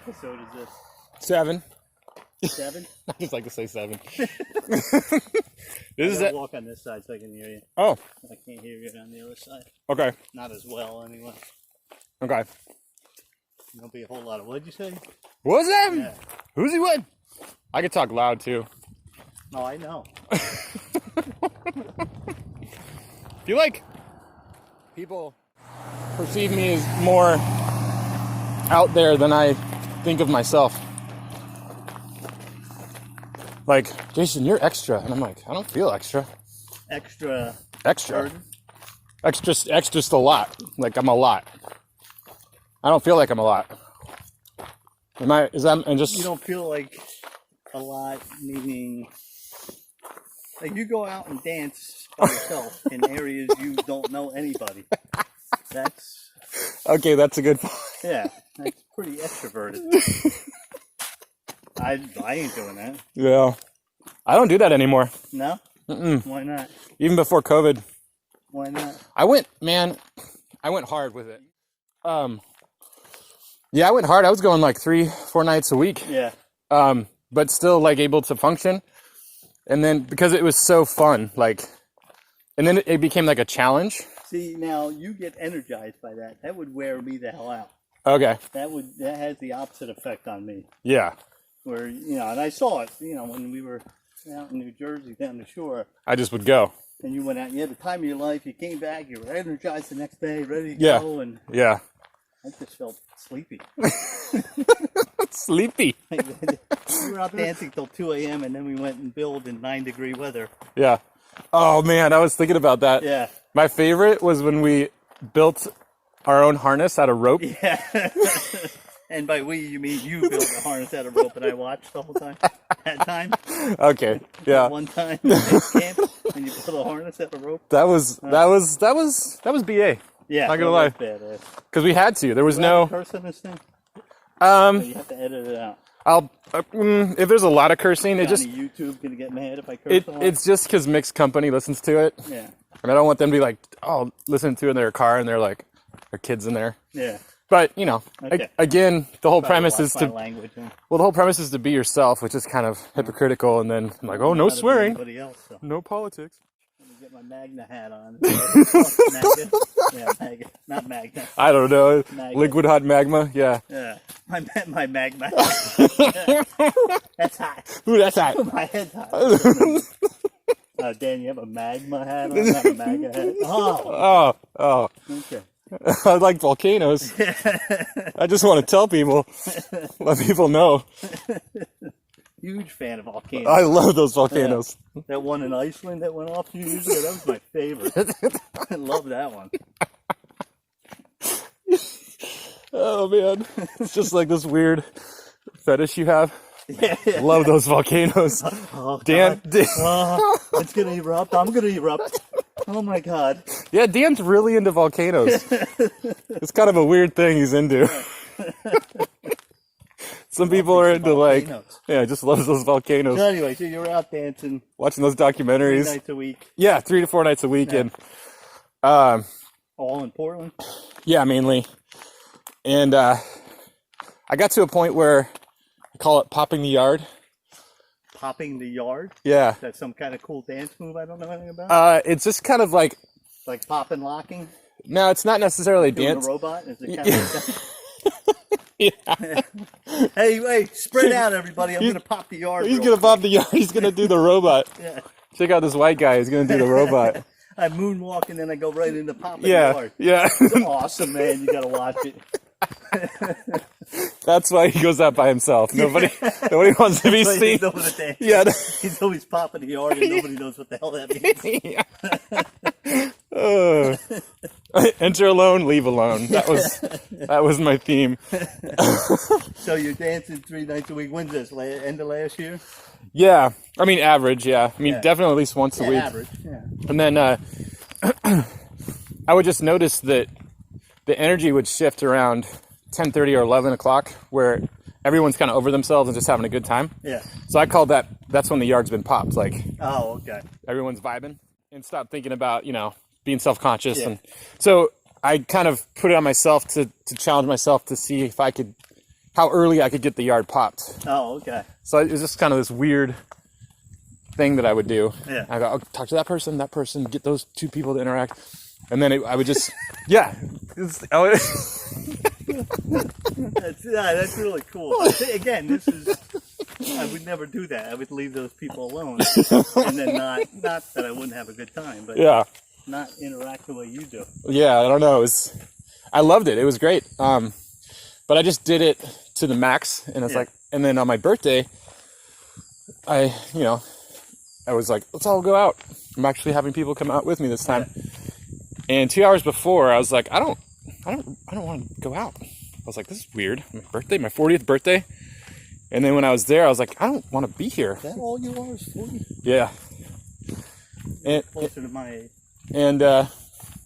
episode is this? 7. 7? I just like to say 7. This is walk on this side so I can hear you. Oh. I can't hear you on the other side. Okay. Not as well, anyway. Okay. There'll be a whole lot of, what'd you say? What was that? Yeah. Who's he with? I could talk loud, too. Oh, I know. Feel like people perceive me as more out there than I think of myself. Like, Jason, you're extra. And I'm like, I don't feel extra. Extra. Burden? Extra's a lot. Like, I'm a lot. I don't feel like I'm a lot. You don't feel like a lot, meaning, like you go out and dance by yourself in areas you don't know anybody. That's... Okay, that's a good point. Yeah, that's pretty extroverted. I ain't doing that. Yeah. I don't do that anymore. No? Mm-mm. Why not? Even before COVID. Why not? I went hard with it. Yeah, I went hard. I was going like 3-4 nights a week. Yeah. But still like able to function. And then because it was so fun, like, and then it became like a challenge. See, now you get energized by that. That would wear me the hell out. Okay. That has the opposite effect on me. Yeah. Where, and I saw it, when we were out in New Jersey down the shore. I just would go. And you went out, you had the time of your life, you came back, you were energized the next day, ready to go. And yeah. I just felt sleepy. Sleepy. We were out dancing till 2 a.m. and then we went and billed in 9-degree weather. Yeah. Oh, man, I was thinking about that. Yeah. My favorite was when we built our own harness out of rope. Yeah. And by we, you mean you built the harness out of rope and I watched the whole time? That time? Okay, yeah. One time at camp and you built a harness out of rope? That was BA. Yeah. Not gonna lie. Because we had to. There was no curse in this thing? You have to edit it out. If there's a lot of cursing, it just YouTube gonna get mad if I curse. It's just because mixed company listens to it. Yeah. And I don't want them to be like, oh, listen to it in their car and they're like, their kids in there. Yeah. But okay. Again, the whole premise is to the whole premise is to be yourself, which is kind of hypocritical. And then I'm like, oh, no swearing, else, so. no politics. Let me get my Magna hat on. Magna? Yeah, Magna, not Magna. I don't know. Magna. Liquid hot magma. Yeah. Yeah. My magma. That's hot. Ooh, that's hot. My head's hot. Dan, you have a magma hat on, not a MAGA hat. Oh. Okay. I like volcanoes. I just want to tell people, let people know. Huge fan of volcanoes. I love those volcanoes. Yeah. That one in Iceland that went off a few years ago, that was my favorite. I love that one. Oh, man. It's just like this weird fetish you have. Yeah. Love those volcanoes. Oh, Dan. It's going to erupt. I'm going to erupt. Oh, my God. Yeah, Dan's really into volcanoes. It's kind of a weird thing he's into. Some people are into just loves those volcanoes. So anyway, so you were out dancing. Watching those documentaries. 3 nights a week. Yeah, 3 to 4 nights a week. Yeah. And, all in Portland? Yeah, mainly. And I got to a point where I call it popping the yard. Popping the yard? Yeah. That's some kind of cool dance move I don't know anything about? It's just kind of like... Like pop and locking? No, it's not necessarily dance. A robot? Is it kind of yeah. Hey, spread out, everybody. I'm going to pop the yard. He's going to pop the yard. He's going to do the robot. Yeah. Check out this white guy. He's going to do the robot. I moonwalk and then I go right into popping the yard. Yeah. It's awesome, man. You got to watch it. That's why he goes out by himself. Nobody wants to be seen. Yeah. He's always popping the yard and nobody knows what the hell that means. Enter alone, leave alone. That was my theme. So you're dancing 3 nights a week. When's this? End of last year? Yeah. I mean, average, yeah. I mean, definitely at least once a week. Average, yeah. And then I would just notice that the energy would shift around 10:30 or 11 o'clock where everyone's kind of over themselves and just having a good time. Yeah. So I call that's when the yard's been popped. Like, oh, okay. Everyone's vibing and stop thinking about, being self-conscious. Yeah. And so I kind of put it on myself to challenge myself to see if I could how early I could get the yard popped. Oh, okay. So it was just kind of this weird thing that I would do. Yeah. I go, I'll talk to that person, get those two people to interact. And then I would just, yeah. That's really cool. Again, I would never do that. I would leave those people alone. And then not that I wouldn't have a good time, but yeah. not interact the way you do. Yeah, I don't know. I loved it. It was great. But I just did it to the max. And it's like, and then on my birthday, I was like, let's all go out. I'm actually having people come out with me this time. Yeah. And 2 hours before, I was like, I don't want to go out. I was like, this is weird. My 40th birthday. And then when I was there, I was like, I don't want to be here. Is that all you are, is 40? Yeah. And closer to my age. And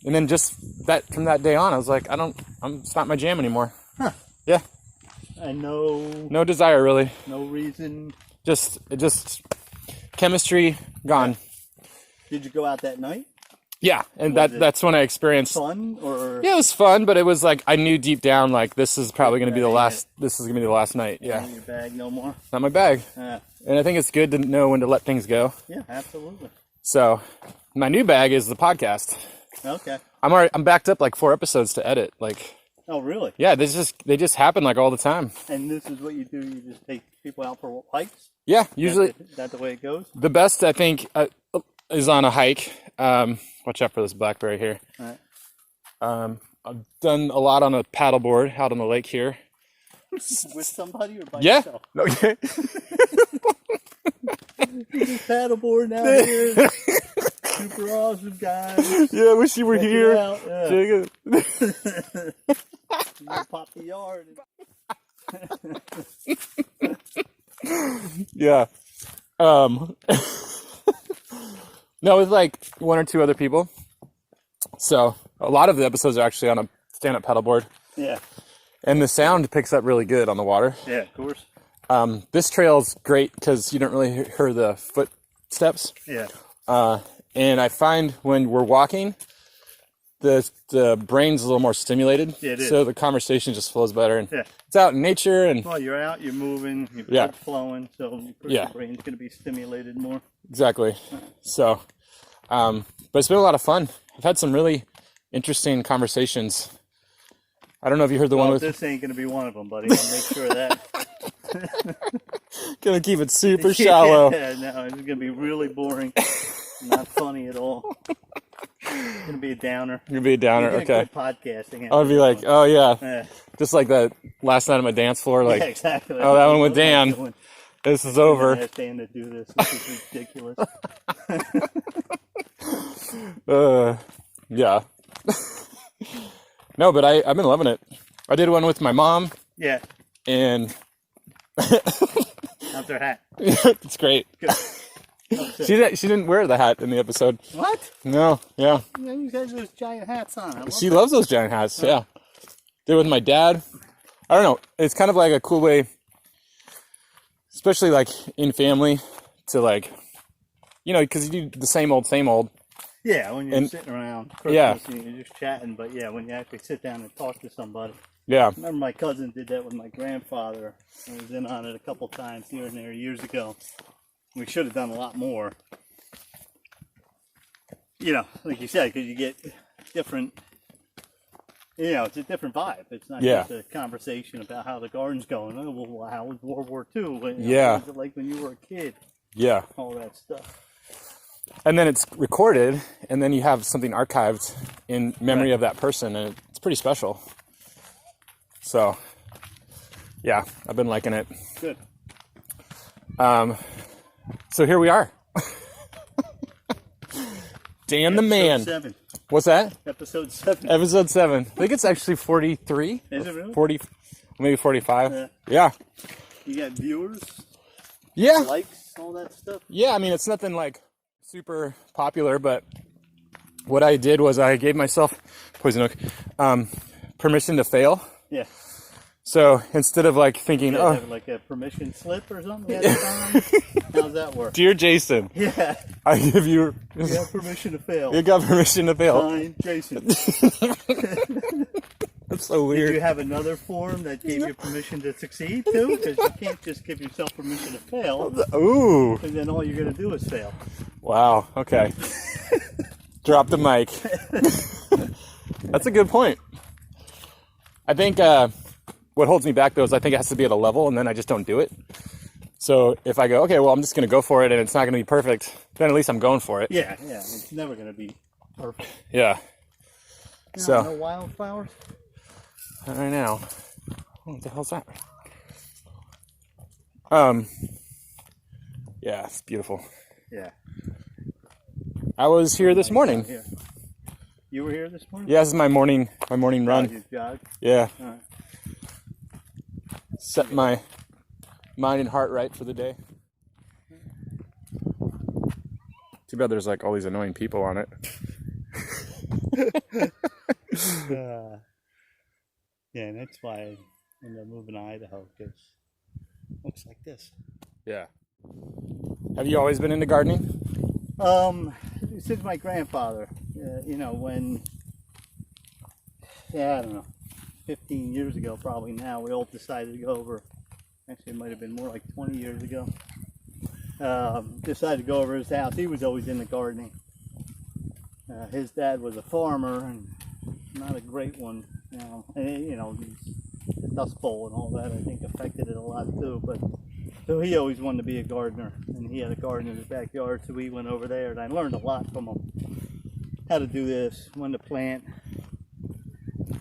then just from that day on, I was like, it's not my jam anymore. Huh. Yeah. And no desire really. No reason. Just chemistry gone. Yeah. Did you go out that night? Yeah, and that's when I experienced fun or yeah, it was fun, but it was like I knew deep down like this is probably gonna be the last. This is gonna be the last night. Yeah. Your bag no more. Not my bag. Yeah. And I think it's good to know when to let things go. Yeah, absolutely. So, my new bag is the podcast. Okay. I'm backed up like 4 episodes to edit. Like. Oh really? Yeah, they just happen like all the time. And this is what you do? You just take people out for hikes? Yeah, usually. Is that the way it goes? The best I think is on a hike. Watch out for this blackberry here. All right. I've done a lot on a paddleboard out on the lake here. With somebody or by yourself? Yeah. Okay. Paddleboard out here. Super awesome, guys. Yeah, I wish you were here. Yeah. Pop the yard. Yeah. No, it's like 1 or 2 other people. So a lot of the episodes are actually on a stand-up paddleboard. Yeah. And the sound picks up really good on the water. Yeah, of course. This trail's great because you don't really hear the footsteps. Yeah. And I find when we're walking, the brain's a little more stimulated. Yeah, it is. So the conversation just flows better. And yeah. It's out in nature. And well, you're out, you're moving, your blood's flowing, so your brain's going to be stimulated more. Exactly. So, but it's been a lot of fun. I've had some really interesting conversations. I don't know if you heard the one with... This ain't going to be one of them, buddy. I'll make sure of that. Gonna keep it super shallow. Yeah, no, it's going to be really boring. Not funny at all. It's going to be a downer. You're going to be a downer, okay. Podcasting. I'll be like, oh yeah. Just like that last night on my dance floor. Like, yeah, exactly. Oh, that one with Dan. This is over. I have Dan to do this. This is ridiculous. Yeah. No, but I've been loving it. I did one with my mom. Yeah. And how's her hat? It's great. Good. She didn't wear the hat in the episode. What? No, yeah. You guys have those giant hats on. She loves those giant hats, yeah. Did it with my dad. I don't know. It's kind of like a cool way, especially like in family, to like, because you do the same old. Yeah, when you're sitting around Christmas and you're just chatting, but yeah, when you actually sit down and talk to somebody. Yeah. I remember my cousin did that with my grandfather. I was in on it a couple times here and there years ago. We should have done a lot more. Like you said, because you get different, it's a different vibe. It's not just a conversation about how the garden's going. Oh, well, how was World War II? What was it like when you were a kid? Yeah. All that stuff. And then it's recorded, and then you have something archived in memory of that person, and it's pretty special. So, yeah, I've been liking it. Good. So here we are. Dan the man. 7. What's that? Episode 7. Episode 7. I think it's actually 43. Is it really? 40, maybe 45. Yeah. You got viewers? Yeah. Likes, all that stuff? Yeah, I mean, it's nothing like super popular, but what I did was I gave myself, Poison Oak, permission to fail. Yeah. So instead of like thinking, have like a permission slip or something? How's that work? Dear Jason. Yeah. I give you. You have permission to fail. You got permission to fail. Fine, Jason. That's so Did you weird. have another form that gave you permission to succeed too? Because you can't just give yourself permission to fail, Ooh. and then all you're going to do is fail. Wow. Okay. Drop the mic. That's a good point. I think what holds me back though is I think it has to be at a level, and then I just don't do it. So if I go, okay, well, I'm just going to go for it, and it's not going to be perfect, then at least I'm going for it. Yeah. It's never going to be perfect. Yeah. So no wildflowers. not right now. What the hell's that? Yeah, it's beautiful. Yeah. I was here this morning. Here. You were here this morning? Yeah, this is my morning run. You jogged? Yeah. All right. Set my mind and heart right for the day. Too bad there's like all these annoying people on it. Yeah, and that's why I ended up moving to Idaho, because it looks like this. Yeah. Have you always been into gardening? Since my grandfather, you know, when, I don't know, 15 years ago probably now, we all decided to go over, actually it might have been more like 20 years ago, decided to go over his house. He was always into gardening. His dad was a farmer, and not a great one, you know. And, you know, the Dust Bowl and all that, I think, affected it a lot too. But so he always wanted to be a gardener, and he had a garden in his backyard, so we went over there, and I learned a lot from him. How to do this, when to plant,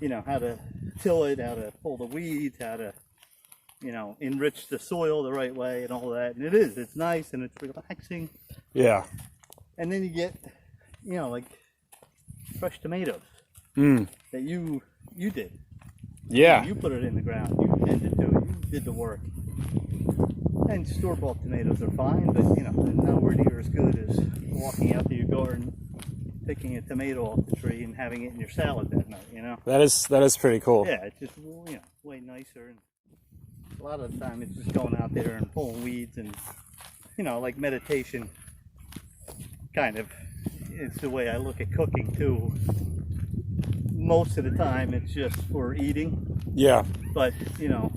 you know, how to till it, how to pull the weeds, how to, you know, enrich the soil the right way and all that. And it's nice and it's relaxing. Yeah. And then you get, you know, like fresh tomatoes that you did. Yeah. You put it in the ground. You tended to it. You did the work. And store-bought tomatoes are fine, but you know, they're nowhere near as good as walking out to your garden, picking a tomato off the tree, and having it in your salad that night. You know. That is pretty cool. Yeah, it's just, you know, way nicer. And a lot of the time, it's just going out there and pulling weeds, and you know, like meditation. Kind of, it's the way I look at cooking too. Most of the time, it's just for eating. Yeah. But you know,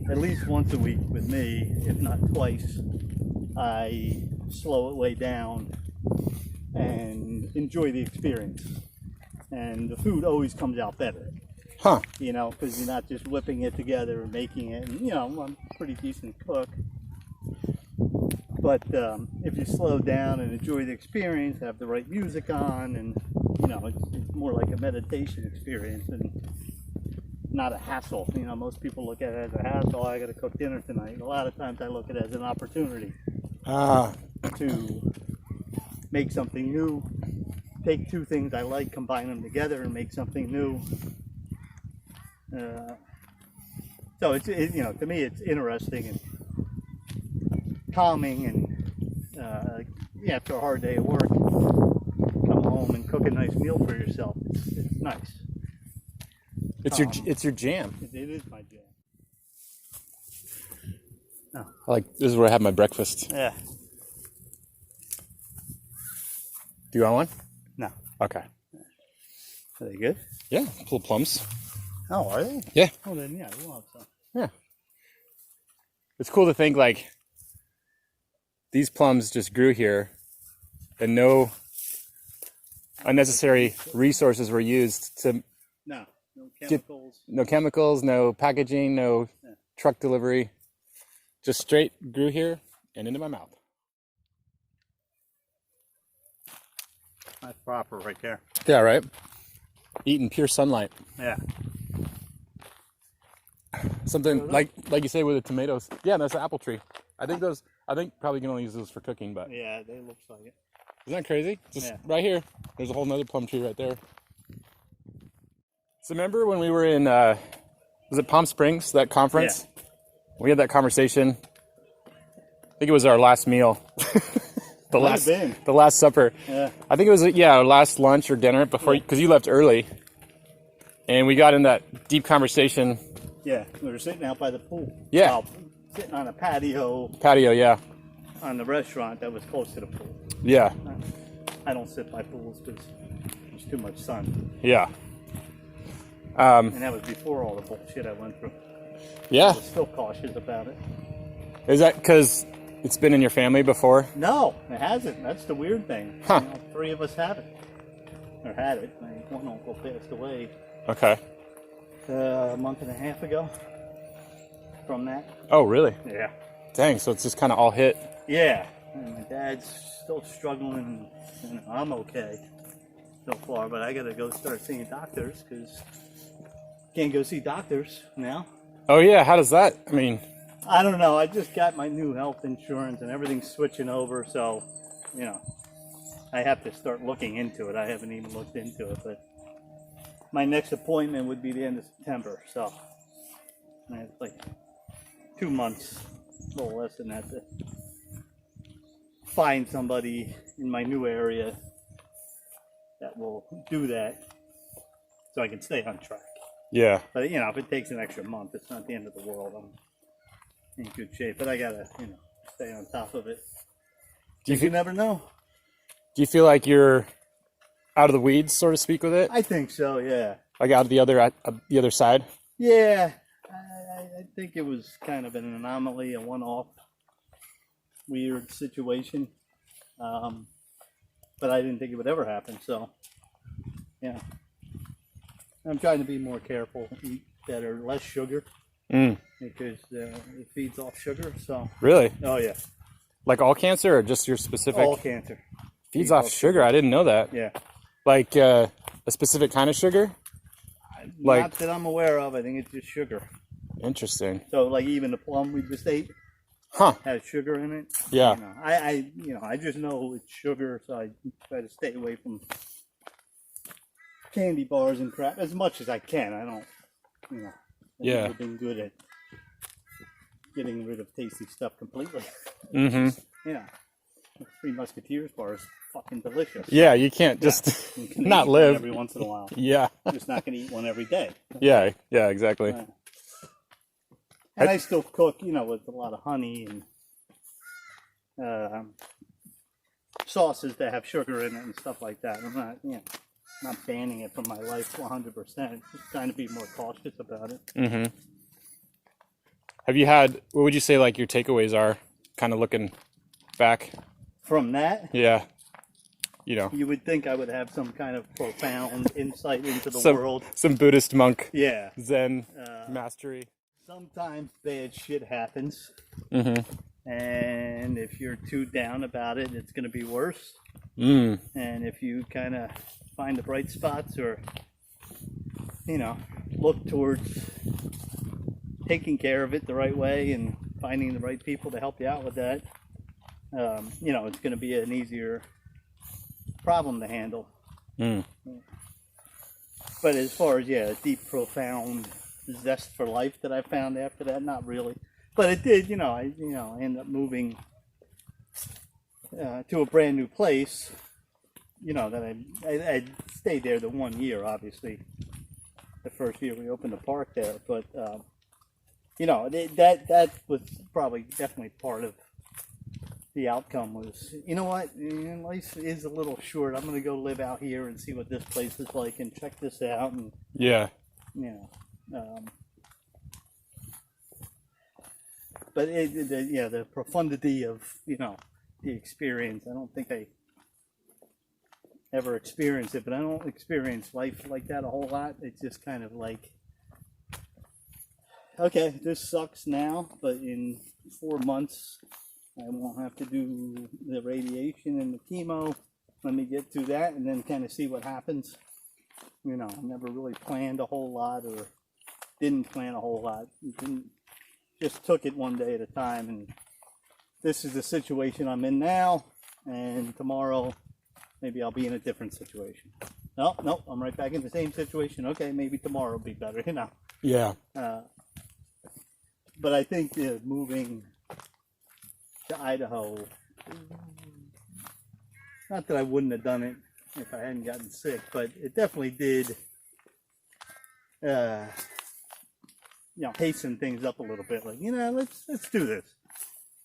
at least once a week with me, if not twice, I slow it way down and enjoy the experience. And the food always comes out better. Huh. You know, because you're not just whipping it together and making it. And, you know, I'm a pretty decent cook. But if you slow down and enjoy the experience, have the right music on, and, you know, it's more like a meditation experience and not a hassle. You know, most people look at it as a hassle. I got to cook dinner tonight. A lot of times I look at it as an opportunity to make something new. Take two things I like, combine them together, and make something new. So it's you know, to me it's interesting and calming, and after a hard day of work, come home and cook a nice meal for yourself. It's nice. It's your jam. It is my jam. This is where I have my breakfast. Yeah. Do you want one? No. Okay. Are they good? Yeah, little plums. Oh, are they? Yeah. Oh, then yeah, we'll have some. Yeah. It's cool to think like these plums just grew here and no unnecessary resources were used to No chemicals. no chemicals, no packaging, no truck delivery. Just straight grew here and into my mouth. That's proper right there. Yeah, right? Eating pure sunlight. Yeah. Something like you say with the tomatoes. Yeah, that's an apple tree. I think probably can only use those for cooking, but Yeah, they look like it. isn't that crazy? Just right here. There's a whole nother plum tree right there. So remember when we were in was it Palm Springs, that conference? Yeah. We had that conversation. I think it was our last meal. the last supper. Yeah. I think it was our last lunch or dinner before, because you left early. And we got in that deep conversation. Yeah, we were sitting out by the pool. Yeah. Well, sitting on a patio Yeah. on the restaurant that was close to the pool. Yeah. I don't sit by pools because there's too much sun. Yeah. And that was before all the bullshit I went through. Yeah. I was still cautious about it. Is that because it's been in your family before? No, it hasn't. That's the weird thing. Huh. You know, 3 of us have it. Or had it. One uncle passed away Okay. a month and a half ago from that. Oh, really? Yeah. Dang, so it's just kind of all hit. Yeah. And my dad's still struggling, and I'm okay so far, but I gotta go start seeing doctors because can't go see doctors now. Oh, yeah. How does that? I mean, I don't know. I just got my new health insurance and everything's switching over, so, you know, I have to start looking into it. I haven't even looked into it, but my next appointment would be the end of September, so I have like 2 months, a little less than that, to find somebody in my new area that will do that so I can stay on track. yeah. But, you know, if it takes an extra month, it's not the end of the world. I'm in good shape, but I gotta, you know, stay on top of it. You never know. Do you feel like you're out of the weeds, so to speak, with it? I think so, yeah. Like out of the other side? Yeah, I think it was kind of an anomaly, a one-off weird situation. But I didn't think it would ever happen, so, yeah. I'm trying to be more careful, eat better, less sugar, because it feeds off sugar, so. Really? Oh, yeah. Like all cancer or just your specific? All cancer. Feeds off sugar. I didn't know that. Yeah. Like a specific kind of sugar? Not that I'm aware of. I think it's just sugar. Interesting. So, like, even the plum we just ate has sugar in it. Yeah. You know, I just know it's sugar, so I try to stay away from candy bars and crap as much as I can. I don't, you know. Yeah. I've been good at getting rid of tasty stuff completely. Mm-hmm. Yeah. Three Musketeers bar is fucking delicious. Yeah, you can't just not live every once in a while. Yeah. Just not going to eat one every day. Yeah, exactly. And I still cook, you know, with a lot of honey and sauces that have sugar in it and stuff like that. I'm not, you know, not banning it from my life 100%. Just trying to be more cautious about it. Mm-hmm. Have you had, what would you say like your takeaways are, kind of looking back? From that? Yeah. You know. You would think I would have some kind of profound insight into the world. Some Buddhist monk. Yeah. Zen mastery. Sometimes bad shit happens. Mm-hmm. And if you're too down about it, it's going to be worse. Mm. And if you kind of find the bright spots or, you know, look towards taking care of it the right way and finding the right people to help you out with that, you know, it's going to be an easier problem to handle. Mm. But as far as, yeah, a deep, profound zest for life that I found after that, not really. But it did, you know, I ended up moving to a brand new place, you know, that I stayed there the 1 year, obviously. The first year we opened the park there. But, you know, that was probably definitely part of the outcome was, you know what, life is a little short. I'm going to go live out here and see what this place is like and check this out. And, yeah. You know, but the profundity of, you know, the experience, I don't think I ever experienced it, but I don't experience life like that a whole lot. It's just kind of like, okay, this sucks now, but in 4 months, I won't have to do the radiation and the chemo. Let me get through that and then kind of see what happens. You know, I never really planned a whole lot or didn't plan a whole lot. Just took it one day at a time. And this is the situation I'm in now. And tomorrow, maybe I'll be in a different situation. No, I'm right back in the same situation. Okay, maybe tomorrow will be better, you know. Yeah. But I think moving to Idaho, not that I wouldn't have done it if I hadn't gotten sick, but it definitely did, you know, hasten things up a little bit. Like, you know, let's do this.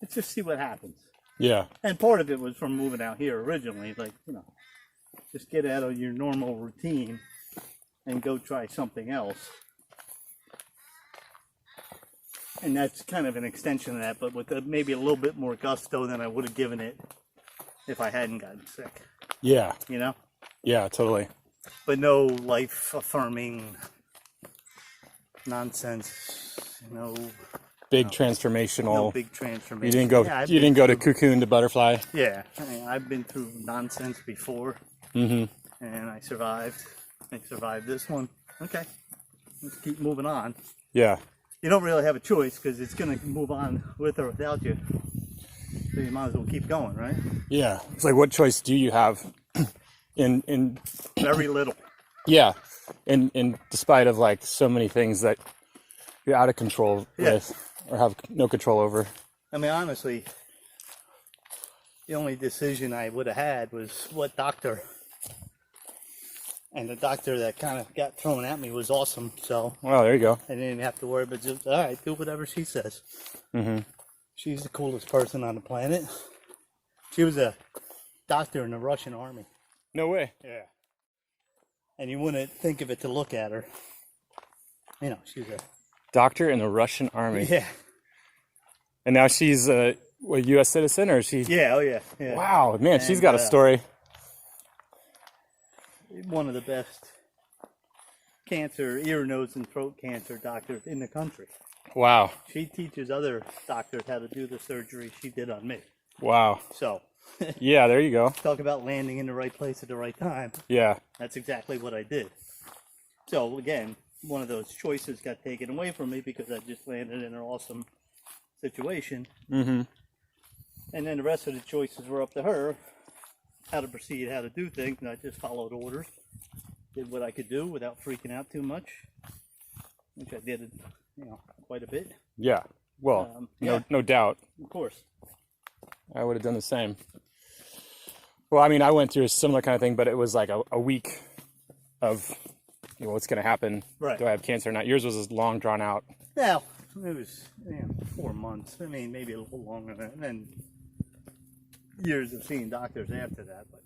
Let's just see what happens. Yeah. And part of it was from moving out here originally, like, you know, just get out of your normal routine and go try something else. And that's kind of an extension of that, but with maybe a little bit more gusto than I would have given it if I hadn't gotten sick. Yeah. You know? Yeah, totally. But no life-affirming nonsense, Big no transformational. big transformation. You didn't go. Yeah, you didn't go to cocoon to butterfly. Yeah, I mean, I've been through nonsense before, and I survived. I survived this one. Okay, let's keep moving on. Yeah. You don't really have a choice because it's going to move on with or without you. So you might as well keep going, right? Yeah. It's like, what choice do you have? In Very little. Yeah. In despite of like so many things that you're out of control with or have no control over. I mean, honestly, the only decision I would have had was what doctor. And the doctor that kind of got thrown at me was awesome. So, well, there you go. I didn't have to worry, but just, all right, do whatever she says. She's the coolest person on the planet. She was a doctor in the Russian army. No way. Yeah. And you wouldn't think of it to look at her. She's a doctor in the Russian army. Yeah. And now she's a U.S. citizen, or is she? Yeah, oh yeah. Wow, man, she's got a story. One of the best cancer, ear, nose, and throat cancer doctors in the country. Wow. She teaches other doctors how to do the surgery she did on me. Wow. So. Yeah, there you go. Talk about landing in the right place at the right time. Yeah. That's exactly what I did. So again, one of those choices got taken away from me because I just landed in an awesome situation. And then the rest of the choices were up to her. How to proceed, how to do things, and I just followed orders. Did what I could do without freaking out too much. Which I did, quite a bit. Yeah. Well, no doubt. Of course. I would have done the same. Well, I mean, I went through a similar kind of thing, but it was like a week of, what's going to happen? Right. Do I have cancer or not? Yours was as long drawn out. Yeah, it was 4 months. I mean, maybe a little longer than that. And then years of seeing doctors after that. But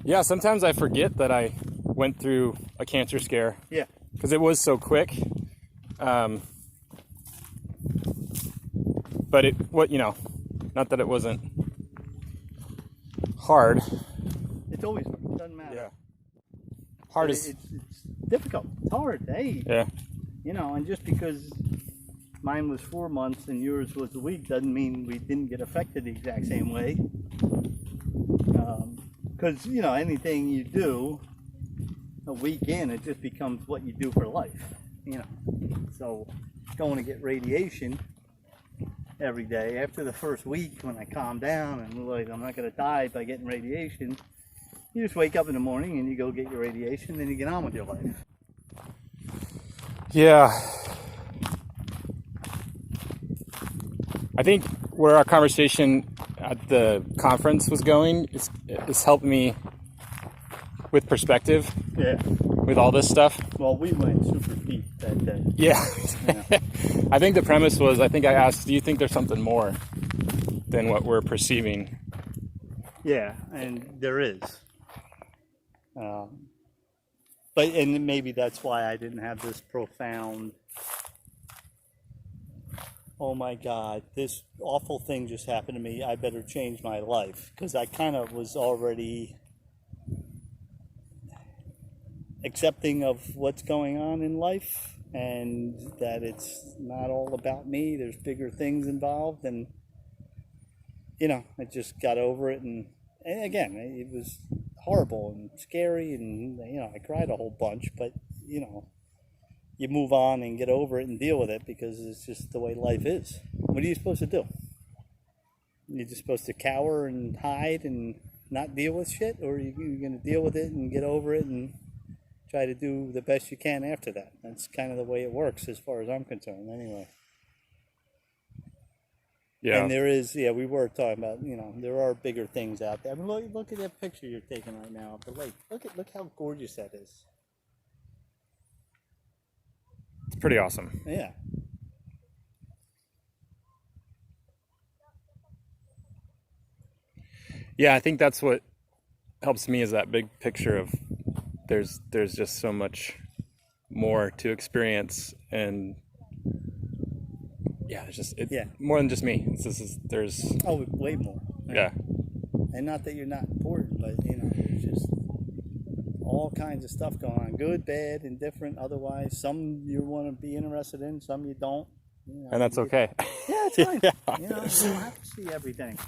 yeah, sometimes I forget that I went through a cancer scare. Yeah. Because it was so quick. But not that it wasn't hard. It's always hard. It doesn't matter. Yeah. Hard is... It's difficult. It's hard. Hey. Yeah. And just because mine was 4 months and yours was a week doesn't mean we didn't get affected the exact same way. Because, anything you do a week in, it just becomes what you do for life. So going to get radiation every day, after the first week when I calmed down and like I'm not going to die by getting radiation, you just wake up in the morning and you go get your radiation, then you get on with your life. Yeah. I think where our conversation at the conference was going is helped me with perspective. Yeah. With all this stuff. Well, we went super deep that day. Yeah. I think the premise was, I asked, do you think there's something more than what we're perceiving? Yeah, and there is. And maybe that's why I didn't have this profound, oh my God, this awful thing just happened to me, I better change my life. Because I kind of was already accepting of what's going on in life and that it's not all about me. There's bigger things involved, and I just got over it. And again, it was horrible and scary, and I cried a whole bunch, but you move on and get over it and deal with it because it's just the way life is. What are you supposed to do? You're just supposed to cower and hide and not deal with shit, or you're going to deal with it and get over it and try to do the best you can after that. That's kind of the way it works as far as I'm concerned anyway. Yeah. And there is, we were talking about, there are bigger things out there. I mean, look at that picture you're taking right now of the lake. Look how gorgeous that is. It's pretty awesome. Yeah. Yeah, I think that's what helps me is that big picture of there's just so much more to experience, and yeah, it's just more than just me. There's way more. Right? yeah. And not that you're not important, but there's just all kinds of stuff going on, good, bad, indifferent, otherwise. Some you want to be interested in, some you don't. And that's okay. Yeah, it's fine. You don't have to see everything.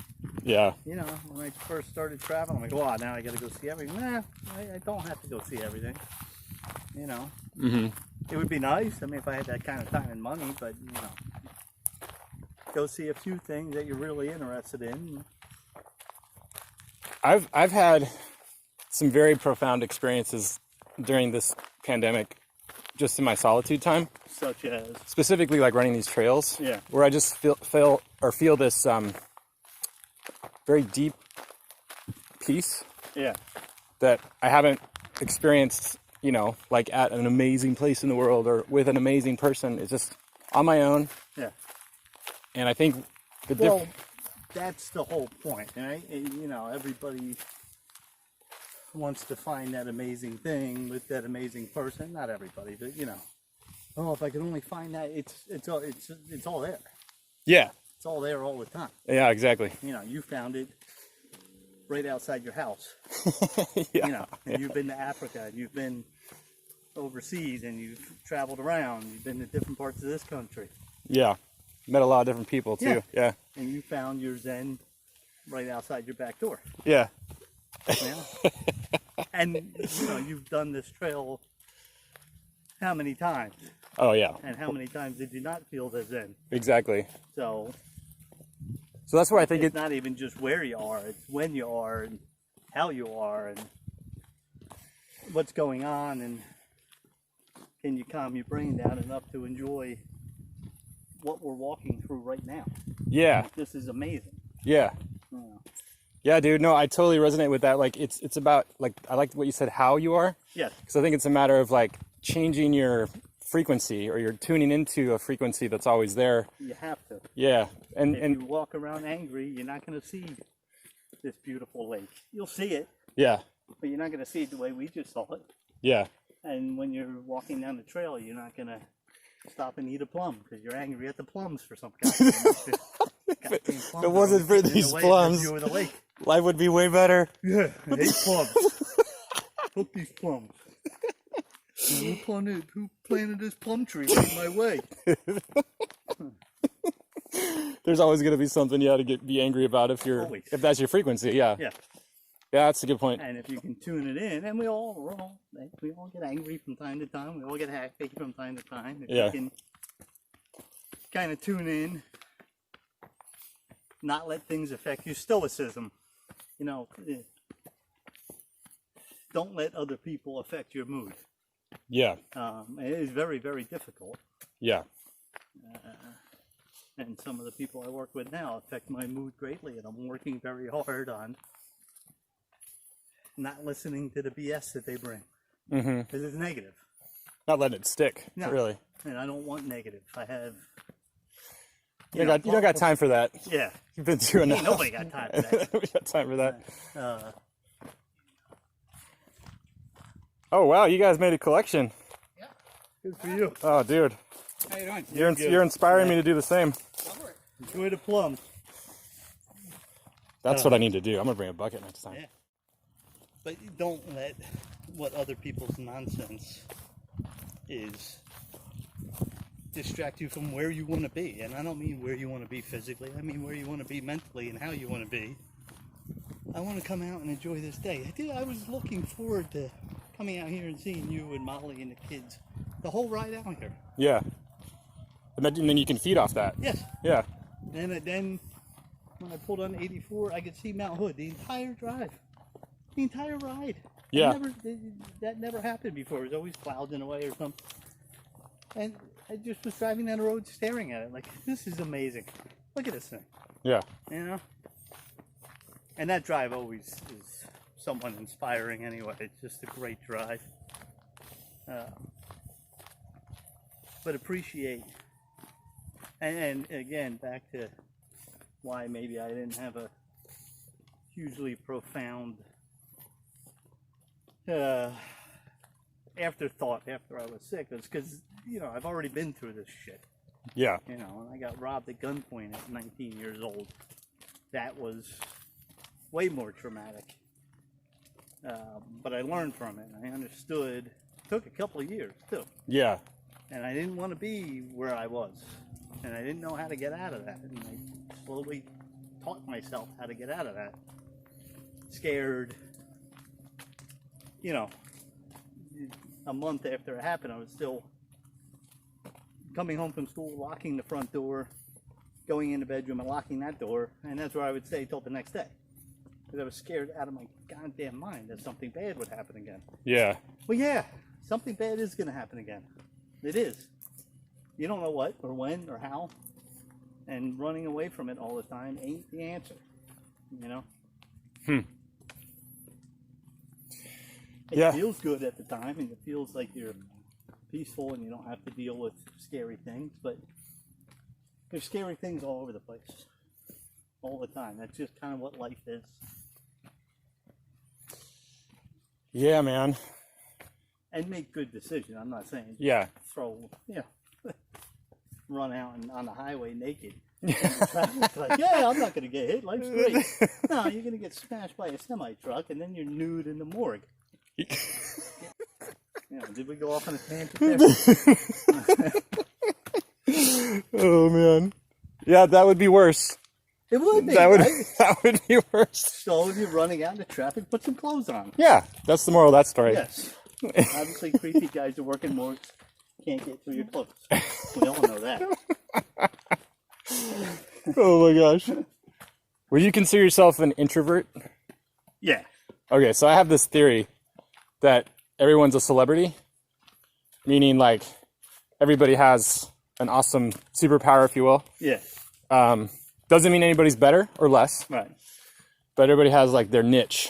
Yeah. When I first started traveling, I'm like, wow, now I got to go see everything. Nah, I don't have to go see everything. Mm-hmm. It would be nice. I mean, if I had that kind of time and money, but go see a few things that you're really interested in. I've had some very profound experiences during this pandemic, just in my solitude time. Such as? Specifically, like running these trails. Yeah. Where I just feel this very deep peace. Yeah. That I haven't experienced, like at an amazing place in the world or with an amazing person. It's just on my own. Yeah. And I think that's the whole point, right? Everybody wants to find that amazing thing with that amazing person. Not everybody, but oh, if I could only find that, it's all there. Yeah. It's all there all the time. Yeah, exactly. You found it right outside your house. Yeah. And you've been to Africa, and you've been overseas, and you've traveled around. You've been to different parts of this country. Yeah. Met a lot of different people too. Yeah. And you found your Zen right outside your back door. Yeah. And you've done this trail how many times? Oh yeah. And how many times did you not feel the Zen? Exactly. So that's why I think it's not even just where you are, it's when you are and how you are and what's going on, and can you calm your brain down enough to enjoy what we're walking through right now. Yeah. This is amazing. Yeah. Yeah, dude. No, I totally resonate with that. Like, it's about, like, I like what you said, how you are. Yes. Because I think it's a matter of, like, changing your frequency, or you're tuning into a frequency that's always there. You have to. Yeah. And if you walk around angry, you're not going to see this beautiful lake. You'll see it. Yeah. But you're not going to see it the way we just saw it. Yeah. And when you're walking down the trail, you're not going to stop and eat a plum because you're angry at the plums for some goddamn reason. If it wasn't for these plums, life would be way better. Yeah, I hate plums. Fuck these plums. Who planted this plum tree right in my way? There's always going to be something you have to be angry about if that's your frequency. Yeah. Yeah. Yeah, that's a good point. And if you can tune it in, and we all get angry from time to time. We all get happy from time to time. If you can kind of tune in, not let things affect you. Stoicism, don't let other people affect your mood. Yeah. It is very, very difficult. Yeah. And some of the people I work with now affect my mood greatly, and I'm working very hard on not listening to the BS that they bring. Because it's negative. Not letting it stick, really. And I don't want negative. I have... You don't got time for that. Yeah. You've been through enough. Nobody got time for that. Nobody got time for that. Oh, wow, you guys made a collection. Yeah. Good for you. Oh, dude. How you doing? You're inspiring me to do the same. Enjoy the plums. That's what I need to do. I'm going to bring a bucket next time. Yeah. But don't let what other people's nonsense is distract you from where you want to be. And I don't mean where you want to be physically. I mean where you want to be mentally and how you want to be. I want to come out and enjoy this day. I was looking forward to coming out here and seeing you and Molly and the kids the whole ride out here. Yeah. And then you can feed off that. Yes. Yeah. And then when I pulled on 84, I could see Mount Hood the entire drive. The entire ride. Yeah. That never happened before. It was always clouds in the way or something. And I just was driving down the road staring at it like, this is amazing. Look at this thing. Yeah. And that drive always is somewhat inspiring anyway. It's just a great drive. But appreciate. And again, back to why maybe I didn't have a hugely profound afterthought after I was sick was because, you know, I've already been through this shit. Yeah. You know, and I got robbed at gunpoint at 19 years old. That was way more traumatic. But I learned from it. I understood. It took a couple of years, too. Yeah. And I didn't want to be where I was. And I didn't know how to get out of that. And I slowly taught myself how to get out of that. Scared. You know, a month after it happened, I was still coming home from school, locking the front door, going in the bedroom and locking that door. And that's where I would stay till the next day. Because I was scared out of my goddamn mind that something bad would happen again. Yeah. Well, yeah, something bad is going to happen again. It is. You don't know what or when or how. And running away from it all the time ain't the answer. You know? It feels good at the time, and it feels like you're peaceful and you don't have to deal with scary things. But there's scary things all over the place. All the time. That's just kind of what life is. Yeah, man. And make good decisions. I'm not saying throw, run out and on the highway naked. Like, yeah, I'm not going to get hit. Life's great. No, you're going to get smashed by a semi-truck, and then you're nude in the morgue. Did we go off on a tangent there? Oh, man. Yeah, that would be worse. It would be, that would, right? That would be worse. So if you're running out into traffic, put some clothes on. Yeah, that's the moral of that story. Yes. Obviously, creepy guys are working morgues. Can't get through your clothes. We all know that. Oh my gosh. Would you consider yourself an introvert? Yeah. Okay, so I have this theory that everyone's a celebrity, meaning like everybody has an awesome superpower, if you will. Yeah. Doesn't mean anybody's better or less. Right. But everybody has like their niche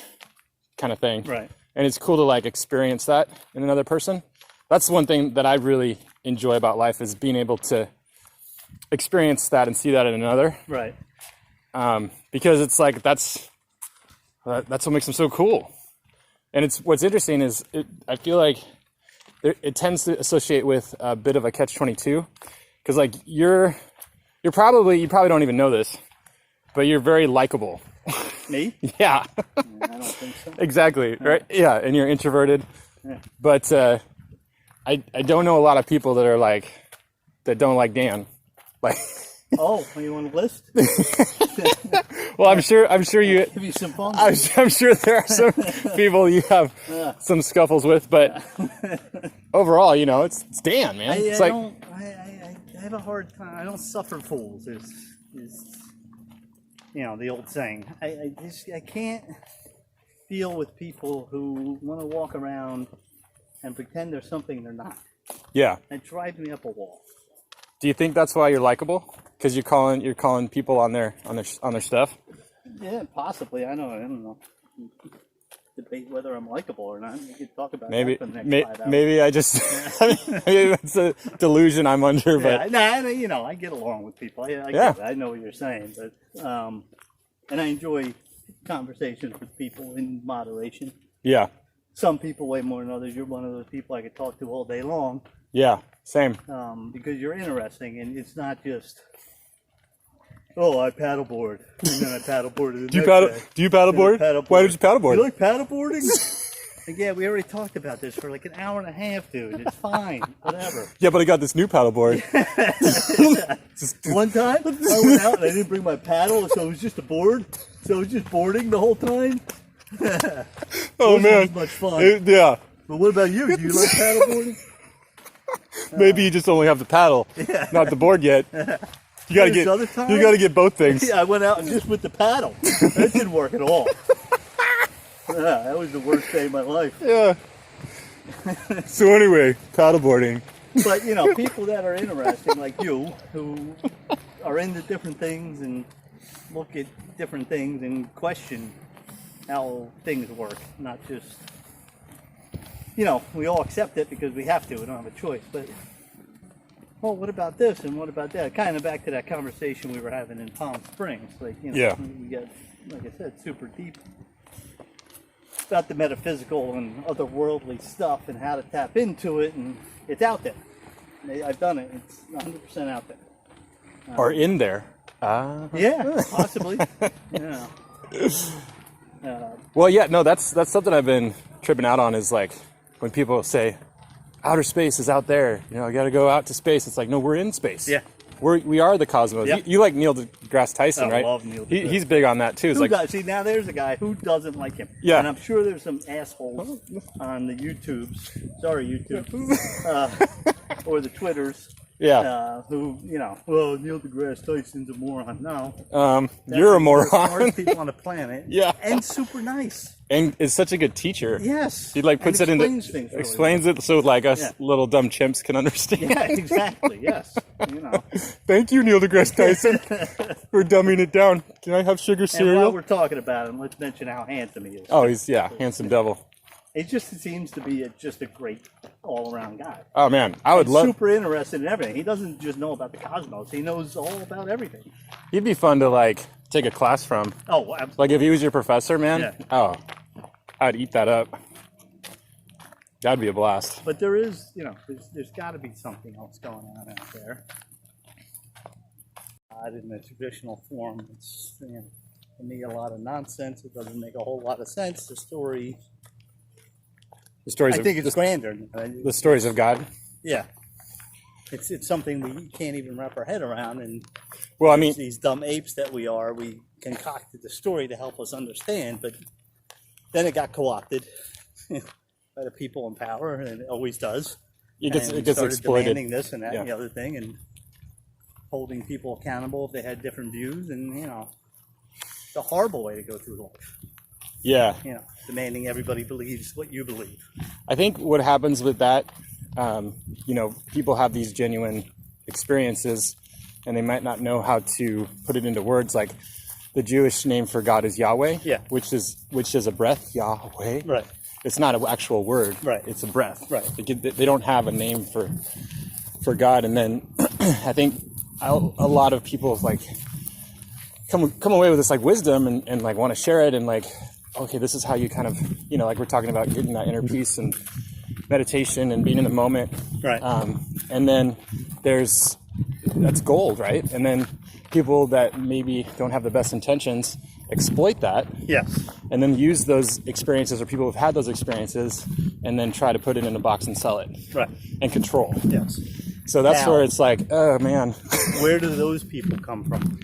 kind of thing. Right. And it's cool to like experience that in another person. That's one thing that I really enjoy about life is being able to experience that and see that in another. Right. Because it's like that's what makes them so cool. And it's what's interesting is I feel like it tends to associate with a bit of a catch-22 because like you probably don't even know this, but you're very likable. Me? Yeah. I don't think so. Exactly. Right. Yeah, and you're introverted. Yeah. But I don't know a lot of people that are like that don't like Dan. Like. Oh, you want a list? Well, I'm sure you. Give you some fun. I'm sure there are some people you have some scuffles with, but overall, it's Dan, man. I have a hard time. I don't suffer fools. Is the old saying. I can't deal with people who want to walk around and pretend they're something they're not. Yeah. It drives me up a wall. Do you think that's why you're likable? Because you're calling people on their stuff? Yeah, possibly. I don't know. Debate whether I'm likable or not. We could talk about maybe, that for the next 5 hours. Maybe I just maybe it's a delusion I'm under. But I get along with people. I get it. I know what you're saying, but and I enjoy conversations with people in moderation. Yeah. Some people way more than others. You're one of those people I could talk to all day long. Yeah, same. Because you're interesting, and it's not just, I paddleboard, and then I paddleboarded. Do you paddleboard? Why did you paddleboard? You like paddleboarding? Like, yeah, we already talked about this for like an hour and a half, dude. It's fine, whatever. Yeah, but I got this new paddleboard. One time, I went out and I didn't bring my paddle, so it was just a board. So I was just boarding the whole time. Oh man, much fun. Yeah. But what about you? Do you like paddleboarding? Maybe you just only have the paddle, not the board yet. You gotta get both things. Yeah, I went out and just with the paddle. That didn't work at all. That was the worst day of my life. Yeah. So anyway, paddleboarding. But people that are interesting like you, who are into different things and look at different things and question how things work, not just we all accept it because we have to. We don't have a choice. But, what about this and what about that? Kind of back to that conversation we were having in Palm Springs. Like, we got, like I said, super deep. about the metaphysical and otherworldly stuff and how to tap into it, and it's out there. I've done it. It's 100% out there. Or in there. Yeah, possibly. Yeah. Well, yeah, no, that's something I've been tripping out on, is like when people say outer space is out there, you know, I got to go out to space. It's like, no, we're in space. Yeah. We are the cosmos. Yep. You like Neil deGrasse Tyson, right? I love Neil deGrasse. He's big on that too. It's Who like, does? See, now there's a guy who doesn't like him. Yeah. And I'm sure there's some assholes on the YouTubes. Sorry, YouTube. Or the Twitters. yeah, Who, you know, well, Neil deGrasse Tyson's a moron. No. you're a One of the moron. smartest people on the planet. Yeah. And super nice. And is such a good teacher. Yes. He like puts it into explains it so like us Yeah. little dumb chimps can understand. Yeah, exactly. Yes. You know. Thank you, Neil deGrasse Tyson, for dumbing it down. Can I have sugar And cereal? while we're talking about him, let's mention how handsome he is. Oh, he's handsome devil. It just seems to be just a great all-around guy. Oh man, I would love. Super interested in everything. He doesn't just know about the cosmos. He knows all about everything. He'd be fun to like take a class from. Oh, absolutely. Like if he was your professor, man. Yeah. Oh, I'd eat that up. That'd be a blast. But there is, you know, there's got to be something else going on out there. Not in the traditional form. It's, you know, to me, a lot of nonsense. It doesn't make a whole lot of sense. The story, The stories. I think it's grander. the stories of God. Yeah. It's something we can't even wrap our head around. And Well, I mean, these dumb apes that we are, we concocted the story to help us understand, but then it got co-opted by the people in power, and it always does. it gets started exploited. demanding this and that and Yeah. the other thing, and holding people accountable if they had different views, and you know, it's a horrible way to go through life. Yeah, You know, demanding everybody believes what you believe. I think what happens with that, you know, people have these genuine experiences, and they might not know how to put it into words. Like the Jewish name for God is Yahweh, Yeah. which is a breath, Yahweh. Right. It's not an actual word. Right. It's a breath. Right. They don't have a name for God, and then I think a lot of people like come away with this like wisdom and like want to share it, and like, okay, this is how you kind of, you know, like we're talking about getting that inner peace and meditation and being in the moment. Right. And then that's gold, right? And then people that maybe don't have the best intentions exploit that. Yes. And then use those experiences, or people who've had those experiences, and then try to put it in a box and sell it. Right. And control. Yes. So that's Now- where it's like, oh man. Where do those people come from?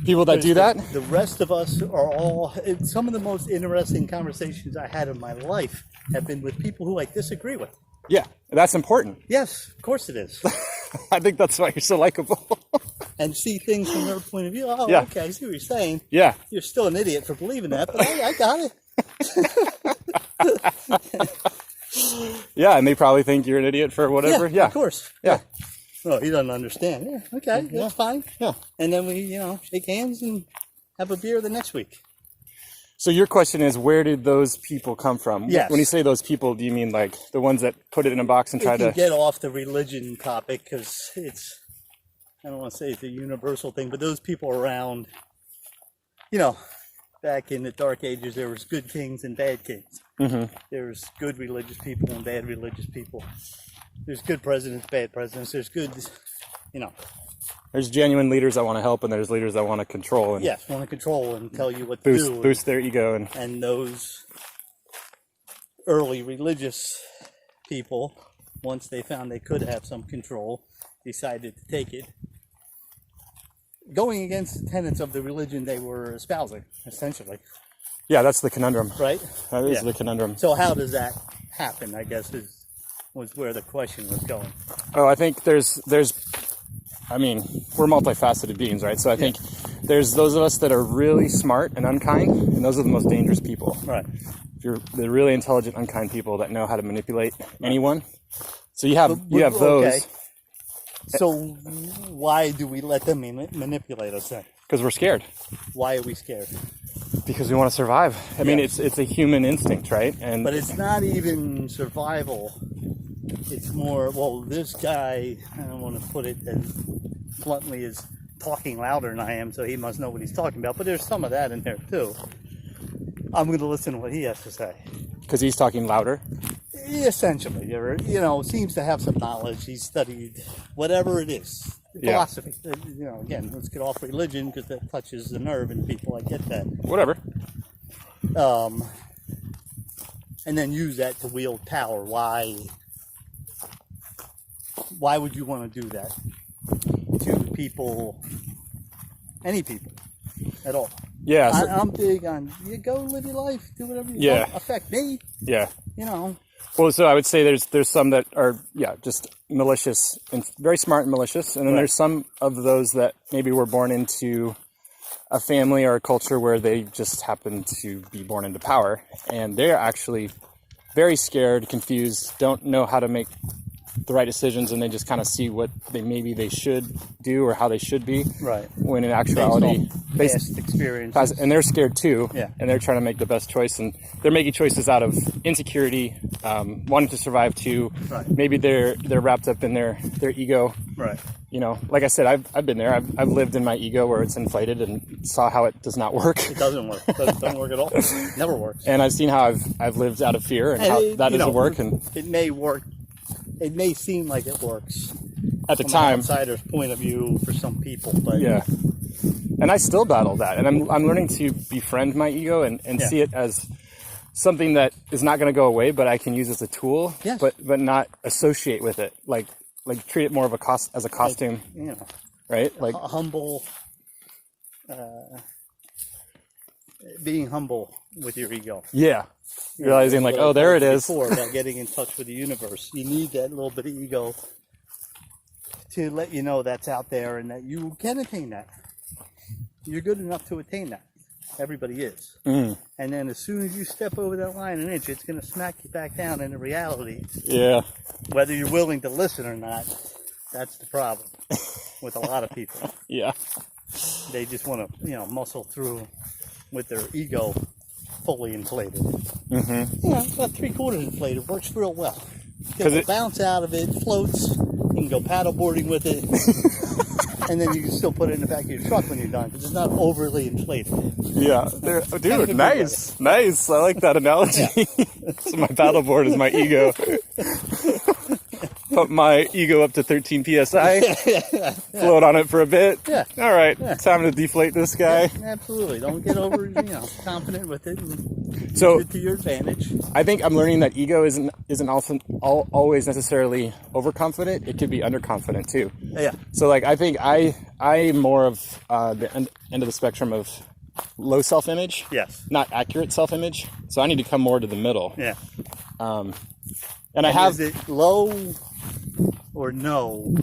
People that do that? The rest of us are all. Some of the most interesting conversations I had in my life have been with people who I disagree with. Yeah, that's important. Yes, of course it is. I think that's why you're so likable. And see things from their point of view. Oh, Yeah. okay, I see what you're saying. Yeah. You're still an idiot for believing that, but I got it. Yeah, and they probably think you're an idiot for whatever. Yeah. Of course. Yeah. Oh, he doesn't understand. Yeah, okay, that's fine. Yeah. And then we, you know, shake hands and have a beer the next week. So your question is, where did those people come from? Yes. When you say those people, do you mean like the ones that put it in a box and We try can to... get off the religion topic because it's, I don't want to say it's a universal thing, but those people around, you know, back in the dark ages, there was good kings and bad kings. Mm-hmm. There's good religious people and bad religious people. There's good presidents, bad presidents. There's good, you know. There's genuine leaders that want to help, and there's leaders that want to control and Yes, want to control and tell you what to do. boost their ego. And those early religious people, once they found they could have some control, decided to take it, going against the tenets of the religion they were espousing, essentially. Yeah, that's the conundrum. Right? That is Yeah. the conundrum. So how does that happen, I guess, was where the question was going. Oh, I think there's I mean, we're multifaceted beings, right? So I think there's those of us that are really smart and unkind, and those are the most dangerous people. Right. The really intelligent, unkind people that know how to manipulate anyone. So you have those. Okay. So why do we let them manipulate us then? Because we're scared. Why are we scared? Because we want to survive. I mean, Yeah. it's a human instinct, right? And But it's not even survival. It's more, well, this guy, I don't want to put it as bluntly, is talking louder than I am, so he must know what he's talking about. But there's some of that in there too. I'm going to listen to what he has to say. Because he's talking louder. Essentially, seems to have some knowledge. He's studied whatever it is. Yeah. Philosophy. Again, let's get off religion because that touches the nerve in people. I get that. Whatever. And then use that to wield power. Why would you want to do that to people, any people at all? Yeah. So, I'm big on, you go live your life, do whatever you want. Affect me. Yeah. Well, so I would say there's some that are, just malicious and very smart and malicious. And then there's some of those that maybe were born into a family or a culture where they just happen to be born into power. And they're actually very scared, confused, don't know how to make the right decisions, and they just kind of see what they should do or how they should be. Right. When in actuality, past experience, and they're scared too. Yeah. And they're trying to make the best choice, and they're making choices out of insecurity, wanting to survive too. Right. Maybe they're wrapped up in their ego. Right. Like I said, I've been there. I've lived in my ego where it's inflated and saw how it does not work. It doesn't work. It doesn't work at all. It never works. And I've seen how I've lived out of fear and how that doesn't work. And it may work. It may seem like it works at the from time, an outsider's point of view for some people, but yeah. And I still battle that, and I'm learning to befriend my ego and see it as something that is not going to go away, but I can use as a tool, yes. but not associate with it, like treat it more of as a costume, right? Like a humble, being humble with your ego. Yeah. Realizing there it is. Before, about getting in touch with the universe. You need that little bit of ego to let you know that's out there and that you can attain that. You're good enough to attain that. Everybody is. And then as soon as you step over that line an inch, it's going to smack you back down into reality. Yeah. Whether you're willing to listen or not, that's the problem with a lot of people. Yeah. They just want to, muscle through with their ego fully inflated. About 3/4 inflated works real well. Because it bounce out of it, floats. You can go paddleboarding with it, and then you can still put it in the back of your truck when you're done because it's not overly inflated. Yeah, dude, nice. I like that analogy. So my paddleboard is my ego. Put my ego up to 13 psi, float on it for a bit. Yeah. All right, time to deflate this guy. Yeah, absolutely. Don't get over, confident with it. And so, use it to your advantage. I think I'm learning that ego isn't also always necessarily overconfident. It could be underconfident too. Yeah. So, I think I'm more of the end of the spectrum of low self-image. Yes. Not accurate self-image. So I need to come more to the middle. Yeah. And I have. Is it low or no?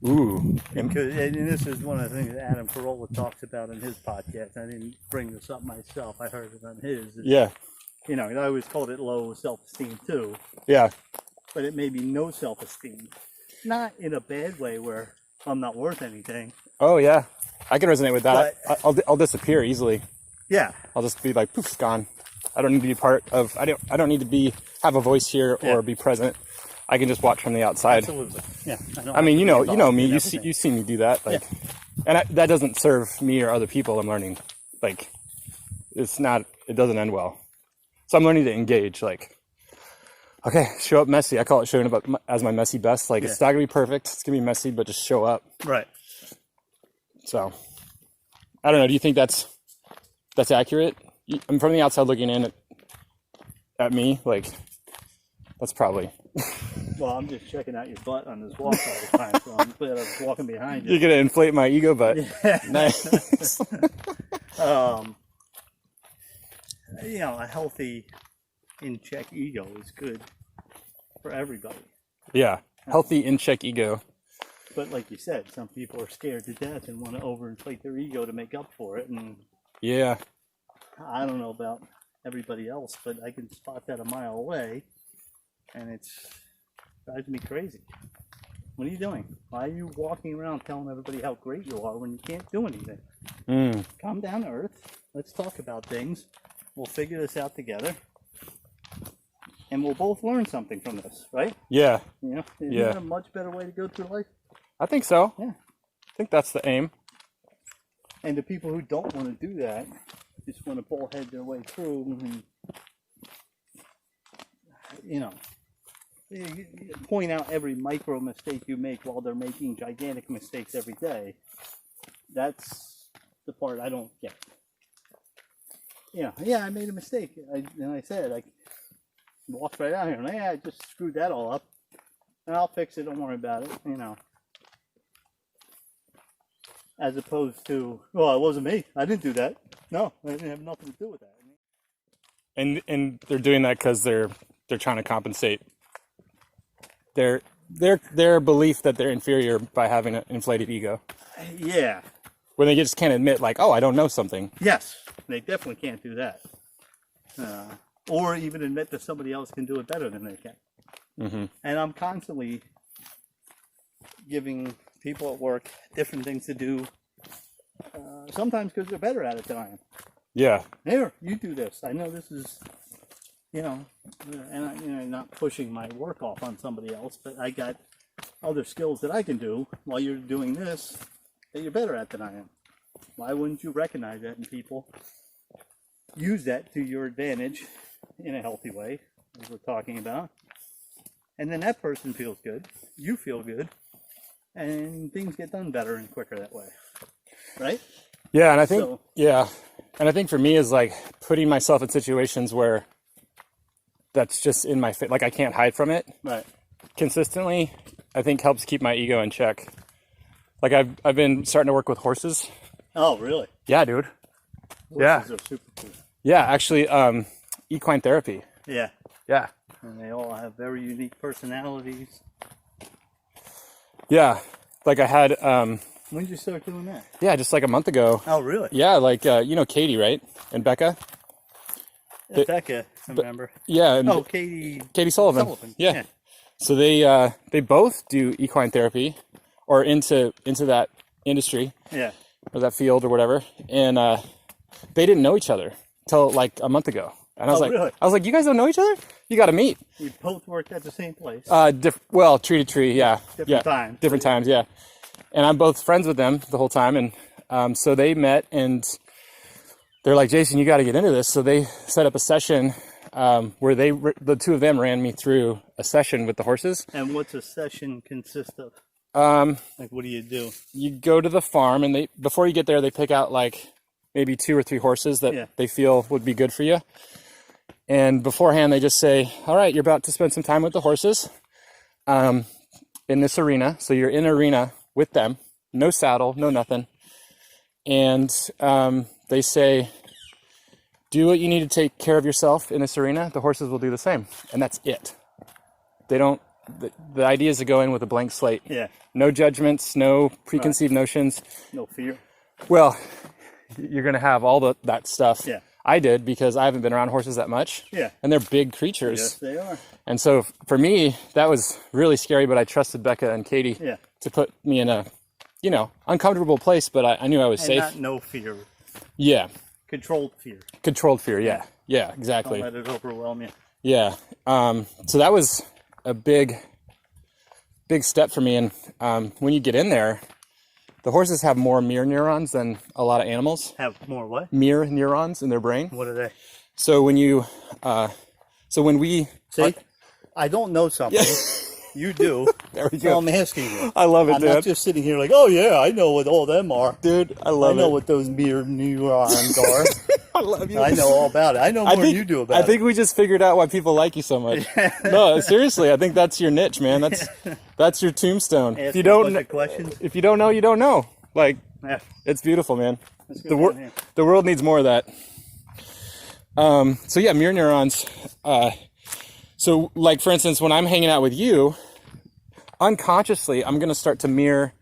Ooh. And this is one of the things that Adam Carolla talks about in his podcast. I didn't bring this up myself. I heard it on his. Yeah. I always called it low self-esteem too. Yeah. But it may be no self-esteem. Not in a bad way where I'm not worth anything. Oh, yeah. I can resonate with that. I'll disappear easily. Yeah. I'll just be like, poof, gone. I don't need to be part of. I don't need to have a voice here or be present. I can just watch from the outside. Absolutely. Yeah. I mean, you know me. You see me do that. And that doesn't serve me or other people. I'm learning. It's not. It doesn't end well. So I'm learning to engage. Okay, show up messy. I call it showing up as my messy best. It's not gonna be perfect. It's gonna be messy, but just show up. Right. So, I don't know. Do you think that's accurate? I'm from the outside looking in at me. That's probably. Well, I'm just checking out your butt on this walk all the time, so I'm glad I was walking behind you. You're gonna inflate my ego butt. Yeah. Nice. A healthy, in-check ego is good for everybody. Yeah, healthy in-check ego. But like you said, some people are scared to death and want to overinflate their ego to make up for it. And yeah, I don't know about everybody else, but I can spot that a mile away, and it drives me crazy. What are you doing? Why are you walking around telling everybody how great you are when you can't do anything? Come down to earth. Let's talk about things. We'll figure this out together. And we'll both learn something from this, right? Yeah. Isn't that a much better way to go through life? I think so. Yeah. I think that's the aim. And the people who don't want to do that, just want to bullhead their way through and, you know, you point out every micro mistake you make while they're making gigantic mistakes every day. That's the part I don't get. You know, yeah, I made a mistake. I said, I walked right out here and I just screwed that all up. And I'll fix it, don't worry about it, you know. As opposed to, well, it wasn't me. I didn't do that. No, I didn't have nothing to do with that. And they're doing that because they're trying to compensate their belief that they're inferior by having an inflated ego. Yeah. When they just can't admit, like, oh, I don't know something. Yes, they definitely can't do that. Or even admit that somebody else can do it better than they can. Mm-hmm. And I'm constantly giving people at work different things to do. Sometimes because they're better at it than I am. Yeah. Here, you do this. I know this is, you know, and I'm not pushing my work off on somebody else, but I got other skills that I can do while you're doing this that you're better at than I am. Why wouldn't you recognize that in people? Use that to your advantage in a healthy way, as we're talking about. And then that person feels good, you feel good, and things get done better and quicker that way. Right? Yeah, and I think, and I think for me is like putting myself in situations where that's just in my face, like I can't hide from it. Right. Consistently, I think helps keep my ego in check. Like I've been starting to work with horses. Oh, really? Yeah, dude. Horses are super cool. Yeah, actually, equine therapy. Yeah. Yeah. And they all have very unique personalities. Yeah, like I had. When did you start doing that? Yeah, just like a month ago. Oh, really? Yeah, like you know Katie, right? And Becca. Becca, I remember. Yeah. And Katie Sullivan. Yeah. So they both do equine therapy, or into that industry. Yeah. Or that field or whatever, and they didn't know each other till like a month ago. And I was really? you guys don't know each other? You got to meet. We both worked at the same place. Well, tree to tree, yeah. Different times. Different times, yeah. And I'm both friends with them the whole time, and so they met, and they're like, Jason, you got to get into this. So they set up a session where the two of them ran me through a session with the horses. And what's a session consist of? Like, what do you do? You go to the farm, and before you get there, they pick out like maybe 2 or 3 horses that they feel would be good for you. And beforehand, they just say, all right, you're about to spend some time with the horses in this arena. So you're in an arena with them, no saddle, no nothing. And they say, do what you need to take care of yourself in this arena. The horses will do the same. And that's it. They don't, the idea is to go in with a blank slate. Yeah. No judgments, no preconceived notions. No fear. Well, you're going to have all that stuff. Yeah. I did because I haven't been around horses that much. Yeah. And they're big creatures. Yes, they are. And so for me, that was really scary, but I trusted Becca and Katie to put me in a, uncomfortable place, but I knew I was safe. Not no fear. Yeah. Controlled fear. Controlled fear, yeah. Yeah, exactly. Don't let it overwhelm you. Yeah. So that was a big step for me. And when you get in there, the horses have more mirror neurons than a lot of animals. Have more what? Mirror neurons in their brain. What are they? So when we... See? I don't know something. You do. There we so go. I'm asking you. I love it, I'm dude. not just sitting here like, oh yeah, I know what all them are. Dude, I love it. I know what those mirror neurons are. I love you. I know all about it. I know more than you do about it. I think we just figured out why people like you so much. No, seriously, I think that's your niche, man. That's your tombstone. If you don't questions. If you don't know, you don't know. Like, it's beautiful, man. The world needs more of that. So yeah, mirror neurons. So like, for instance, when I'm hanging out with you, unconsciously, I'm going to start to mirror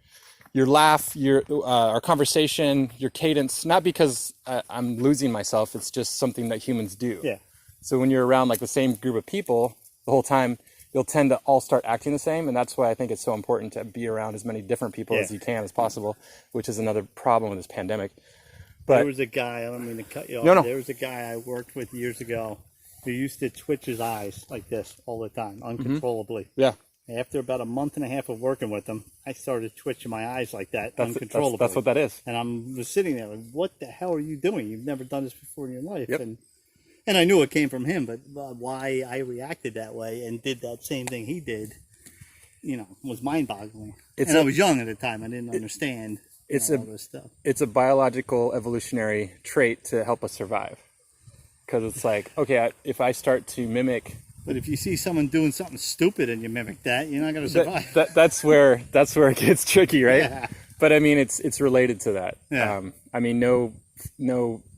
your laugh, our conversation, your cadence, not because I'm losing myself. It's just something that humans do. Yeah. So when you're around like the same group of people the whole time, you'll tend to all start acting the same. And that's why I think it's so important to be around as many different people as you can as possible, which is another problem with this pandemic. But there was a guy, I don't mean to cut you off. No. There was a guy I worked with years ago who used to twitch his eyes like this all the time, uncontrollably. Yeah. after about a month and a half of working with them, I started twitching my eyes like that uncontrollably. That's what that is. And I'm just sitting there like, what the hell are you doing? You've never done this before in your life. Yep. And I knew it came from him, but why I reacted that way and did that same thing he did, was mind-boggling. And I was young at the time. I didn't understand all this stuff. It's a biological evolutionary trait to help us survive. Because it's like, okay, if I start to mimic... But if you see someone doing something stupid and you mimic that, you're not going to survive. That's where it gets tricky, right? Yeah. But I mean, it's related to that. Yeah. I mean, no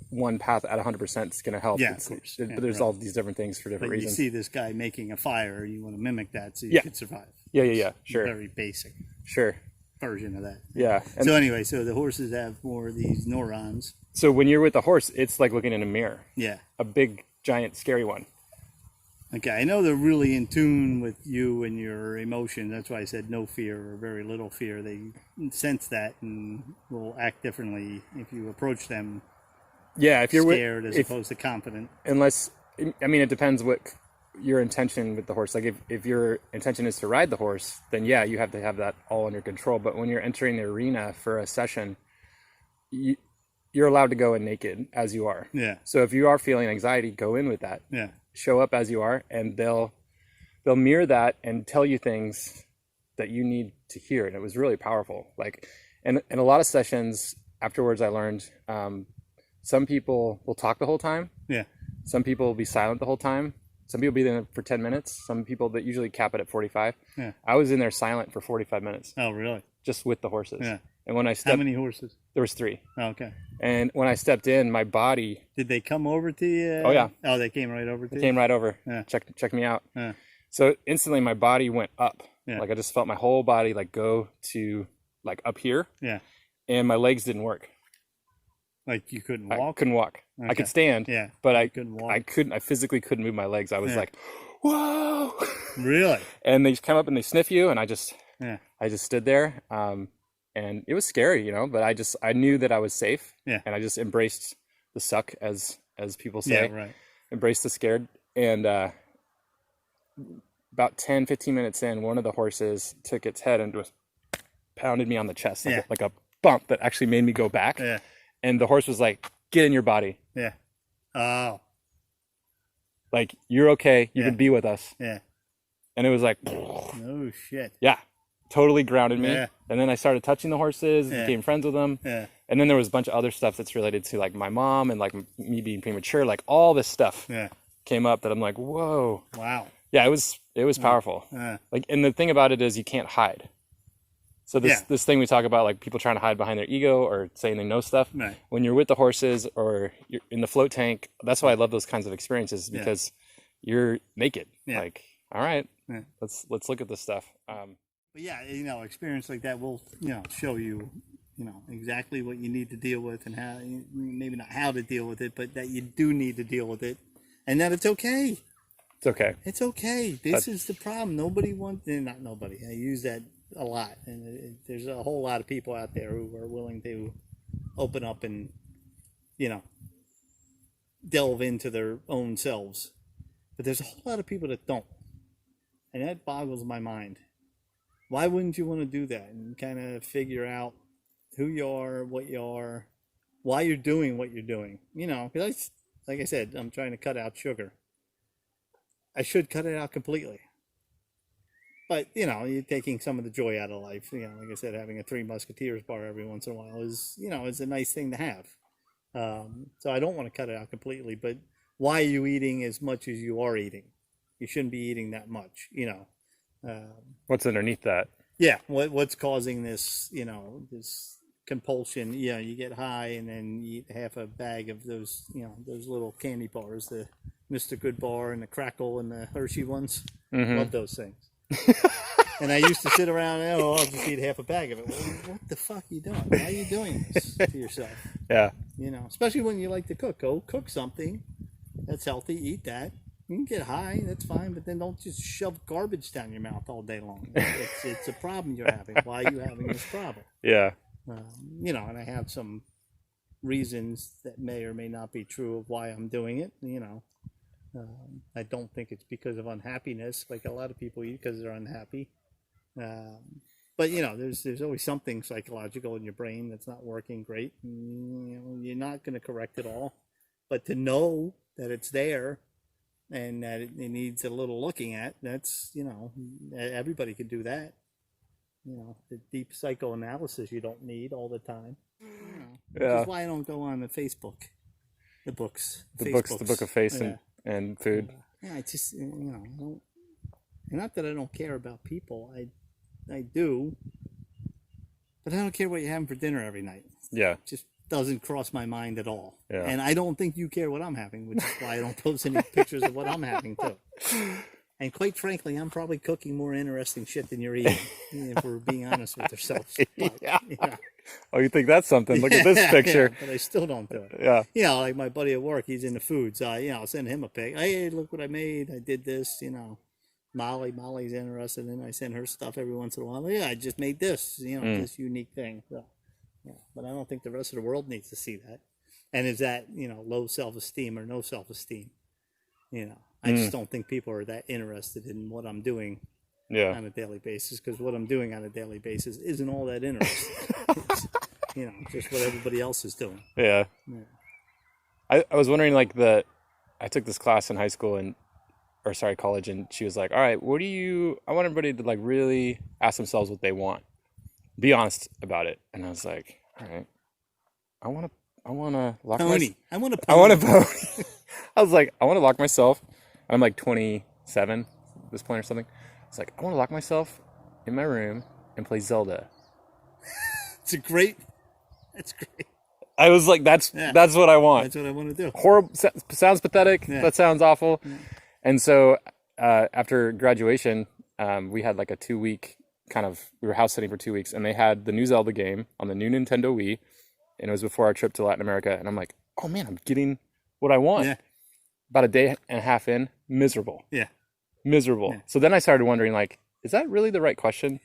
one path at 100% is going to help. Yeah, of course. But there's all these different things for different reasons. You see this guy making a fire, you want to mimic that so you can survive. Yeah, sure. Very basic. Sure. Version of that. Yeah. And so anyway, the horses have more of these neurons. So when you're with a horse, it's like looking in a mirror. Yeah. A big, giant, scary one. Okay, I know they're really in tune with you and your emotion. That's why I said no fear or very little fear. They sense that and will act differently if you approach them. Yeah, if you're scared as opposed to confident. Unless, I mean, it depends what your intention with the horse. Like if your intention is to ride the horse, then yeah, you have to have that all under control. But when you're entering the arena for a session, you're allowed to go in naked as you are. Yeah. So if you are feeling anxiety, go in with that. Yeah. Show up as you are, and they'll mirror that and tell you things that you need to hear. And it was really powerful. Like, and in a lot of sessions afterwards, I learned some people will talk the whole time. Yeah. Some people will be silent the whole time. Some people will be there for 10 minutes. Some people that usually cap it at 45. Yeah. I was in there silent for 45 minutes. Oh, really? Just with the horses. Yeah. And when I stepped, how many horses? There was 3. Oh, okay. And when I stepped in, my body. Did they come over to you? Oh yeah. Oh, they came right over to you. They came right over. Yeah. Check me out. Yeah. So instantly, my body went up. Yeah. Like I just felt my whole body like go to like up here. Yeah. And my legs didn't work. Like you couldn't walk? I couldn't walk. Okay. I could stand. Yeah. But I couldn't walk. I physically couldn't move my legs. I was like, whoa. Really? And they just come up and they sniff you, and I just stood there. And it was scary, but I knew that I was safe. Yeah. And I just embraced the suck, as people say. Yeah, right. Embraced the scared. And about 10, 15 minutes in, one of the horses took its head and just pounded me on the chest, like a bump that actually made me go back. Yeah. And the horse was like, get in your body. Yeah. Oh. Like, you're okay. You can be with us. Yeah. And it was like, no shit. Yeah. Totally grounded me. Yeah. And then I started touching the horses, became friends with them. Yeah. And then there was a bunch of other stuff that's related to like my mom and like me being premature, like all this stuff came up that I'm like, whoa. Wow. Yeah, it was powerful. Like, and the thing about it is you can't hide. So this thing we talk about, like people trying to hide behind their ego or saying they know stuff. Right. When you're with the horses or you're in the float tank, that's why I love those kinds of experiences, because you're naked. Yeah. Like, all right, let's look at this stuff. But yeah, experience like that will, show you, exactly what you need to deal with and how, maybe not how to deal with it, but that you do need to deal with it and that it's okay. It's okay. It's okay. This is the problem. Nobody wants, not nobody. I use that a lot. And there's a whole lot of people out there who are willing to open up and, delve into their own selves. But there's a whole lot of people that don't. And that boggles my mind. Why wouldn't you want to do that and kind of figure out who you are, what you are, why you're doing what you're doing? Because like I said, I'm trying to cut out sugar. I should cut it out completely. But, you're taking some of the joy out of life. Like I said, having a Three Musketeers bar every once in a while is, is a nice thing to have. So I don't want to cut it out completely. But why are you eating as much as you are eating? You shouldn't be eating that much, What's underneath that? Yeah, what's causing this, this compulsion? Yeah, you get high and then you eat half a bag of those, those little candy bars, the Mr. Good Bar and the Crackle and the Hershey ones. Mm-hmm. Love those things. And I used to sit around and, I'll just eat half a bag of it. Well, what the fuck are you doing? Why are you doing this to yourself? Yeah. Especially when you like to cook. Go cook something that's healthy, eat that. You can get high, that's fine, but then don't just shove garbage down your mouth all day long. It's a problem you're having. Why are you having this problem? Yeah. And I have some reasons that may or may not be true of why I'm doing it. I don't think it's because of unhappiness, like a lot of people eat because they're unhappy. But there's always something psychological in your brain that's not working great. And, you're not going to correct it all, but to know that it's there and that it needs a little looking at, that's everybody can do that. The deep psychoanalysis you don't need all the time. Which is why I don't go on the Facebook, the books, the book of face yeah. and food. Yeah, I just don't. Not that I don't care about people. I do, but I don't care what you're having for dinner every night. Yeah. It just doesn't cross my mind at all. Yeah. And I don't think you care what I'm having, which is why I don't post any pictures of what I'm having too. And quite frankly, I'm probably cooking more interesting shit than you're eating, if we're being honest with ourselves. But, yeah. Oh, you think that's something? Look at this picture. Yeah, but I still don't do it. Yeah. Like my buddy at work, he's into food, so I'll send him a pic. Hey, look what I made. I did this. Molly's interested in it. I send her stuff every once in a while. Yeah, I just made this. This unique thing. So, but I don't think the rest of the world needs to see that. And is that low self-esteem or no self-esteem? I just don't think people are that interested in what I'm doing on a daily basis, because what I'm doing on a daily basis isn't all that interesting. It's, just what everybody else is doing. Yeah. I was wondering, like, I took this class in high school college, and she was like, all right, I want everybody to, like, really ask themselves what they want. Be honest about it. And I was like, all right, I want to lock pony. I want a pony. I was like, I want to lock myself. I'm like 27 at this point or something. It's like, I want to lock myself in my room and play Zelda. That's great. I was like, that's what I want. That's what I want to do. Horrible. Sounds pathetic. Yeah. That sounds awful. Yeah. And so after graduation, we had like a 2-week we were house sitting for 2 weeks, and they had the new Zelda game on the new Nintendo Wii, and it was before our trip to Latin America. And I'm like, oh man, I'm getting what I want. Yeah. About a day and a half in, miserable. Yeah. Miserable. Yeah. So then I started wondering, like, is that really the right question?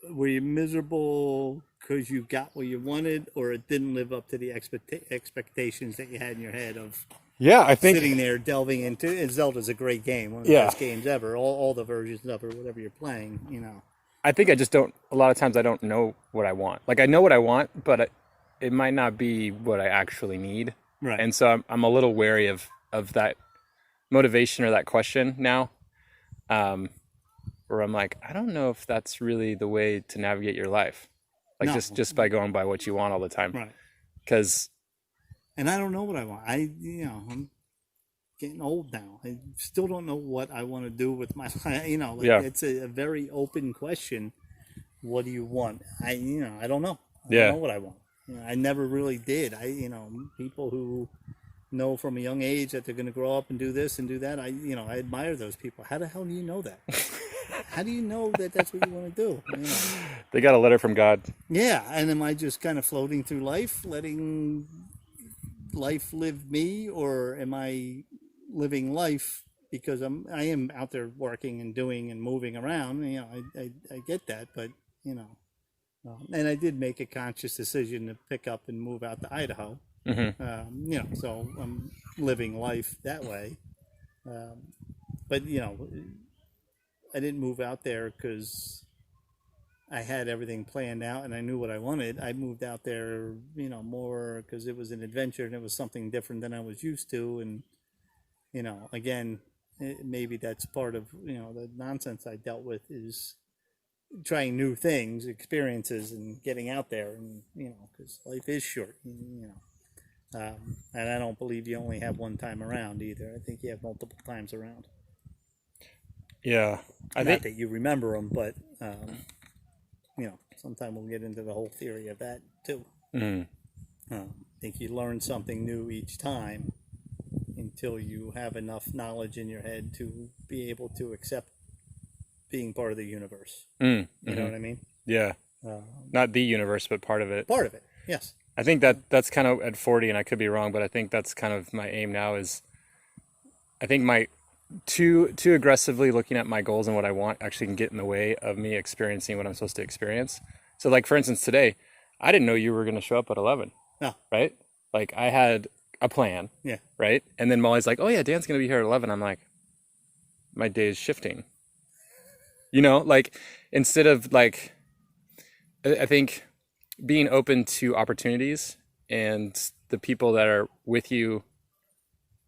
Were you miserable because you got what you wanted, or it didn't live up to the expectations that you had in your head of I think sitting there delving into it? Zelda's a great game, one of the best games ever, all the versions of it, whatever you're playing, I think I just don't, a lot of times I don't know what I want. Like, I know what I want, but it might not be what I actually need. Right. And so I'm a little wary of that motivation or that question now, where I'm like, I don't know if that's really the way to navigate your life. Like, just by going by what you want all the time. Right. And I don't know what I want. I'm getting old now. I still don't know what I want to do with my life. It's a very open question. What do you want? I don't know. I don't know what I want. I never really did. People who know from a young age that they're going to grow up and do this and do that, I admire those people. How the hell do you know that? How do you know that that's what you want to do? They got a letter from God. Yeah, and am I just kind of floating through life, letting life live me, or am I living life because I am out there working and doing and moving around? I get that, but and I did make a conscious decision to pick up and move out to Idaho. Mm-hmm. So I'm living life that way. But I didn't move out there because I had everything planned out and I knew what I wanted. I moved out there, more because it was an adventure and it was something different than I was used to. And, again, maybe that's part of, the nonsense I dealt with is trying new things, experiences, and getting out there, and because life is short, and I don't believe you only have one time around either. I think you have multiple times around. Yeah, I think that you remember them, but sometime we'll get into the whole theory of that too. I think you learn something new each time until you have enough knowledge in your head to be able to accept being part of the universe. You know what I mean? Yeah. Not the universe, but part of it. Part of it, yes. I think that's kind of at 40, and I could be wrong, but I think that's kind of my aim now is, I think my too aggressively looking at my goals and what I want actually can get in the way of me experiencing what I'm supposed to experience. So, like, for instance, today, I didn't know you were going to show up at 11. No. Right? Like, I had a plan. Yeah. Right? And then Molly's like, oh yeah, Dan's going to be here at 11. I'm like, my day is shifting. You know, like instead of like, I think being open to opportunities and the people that are with you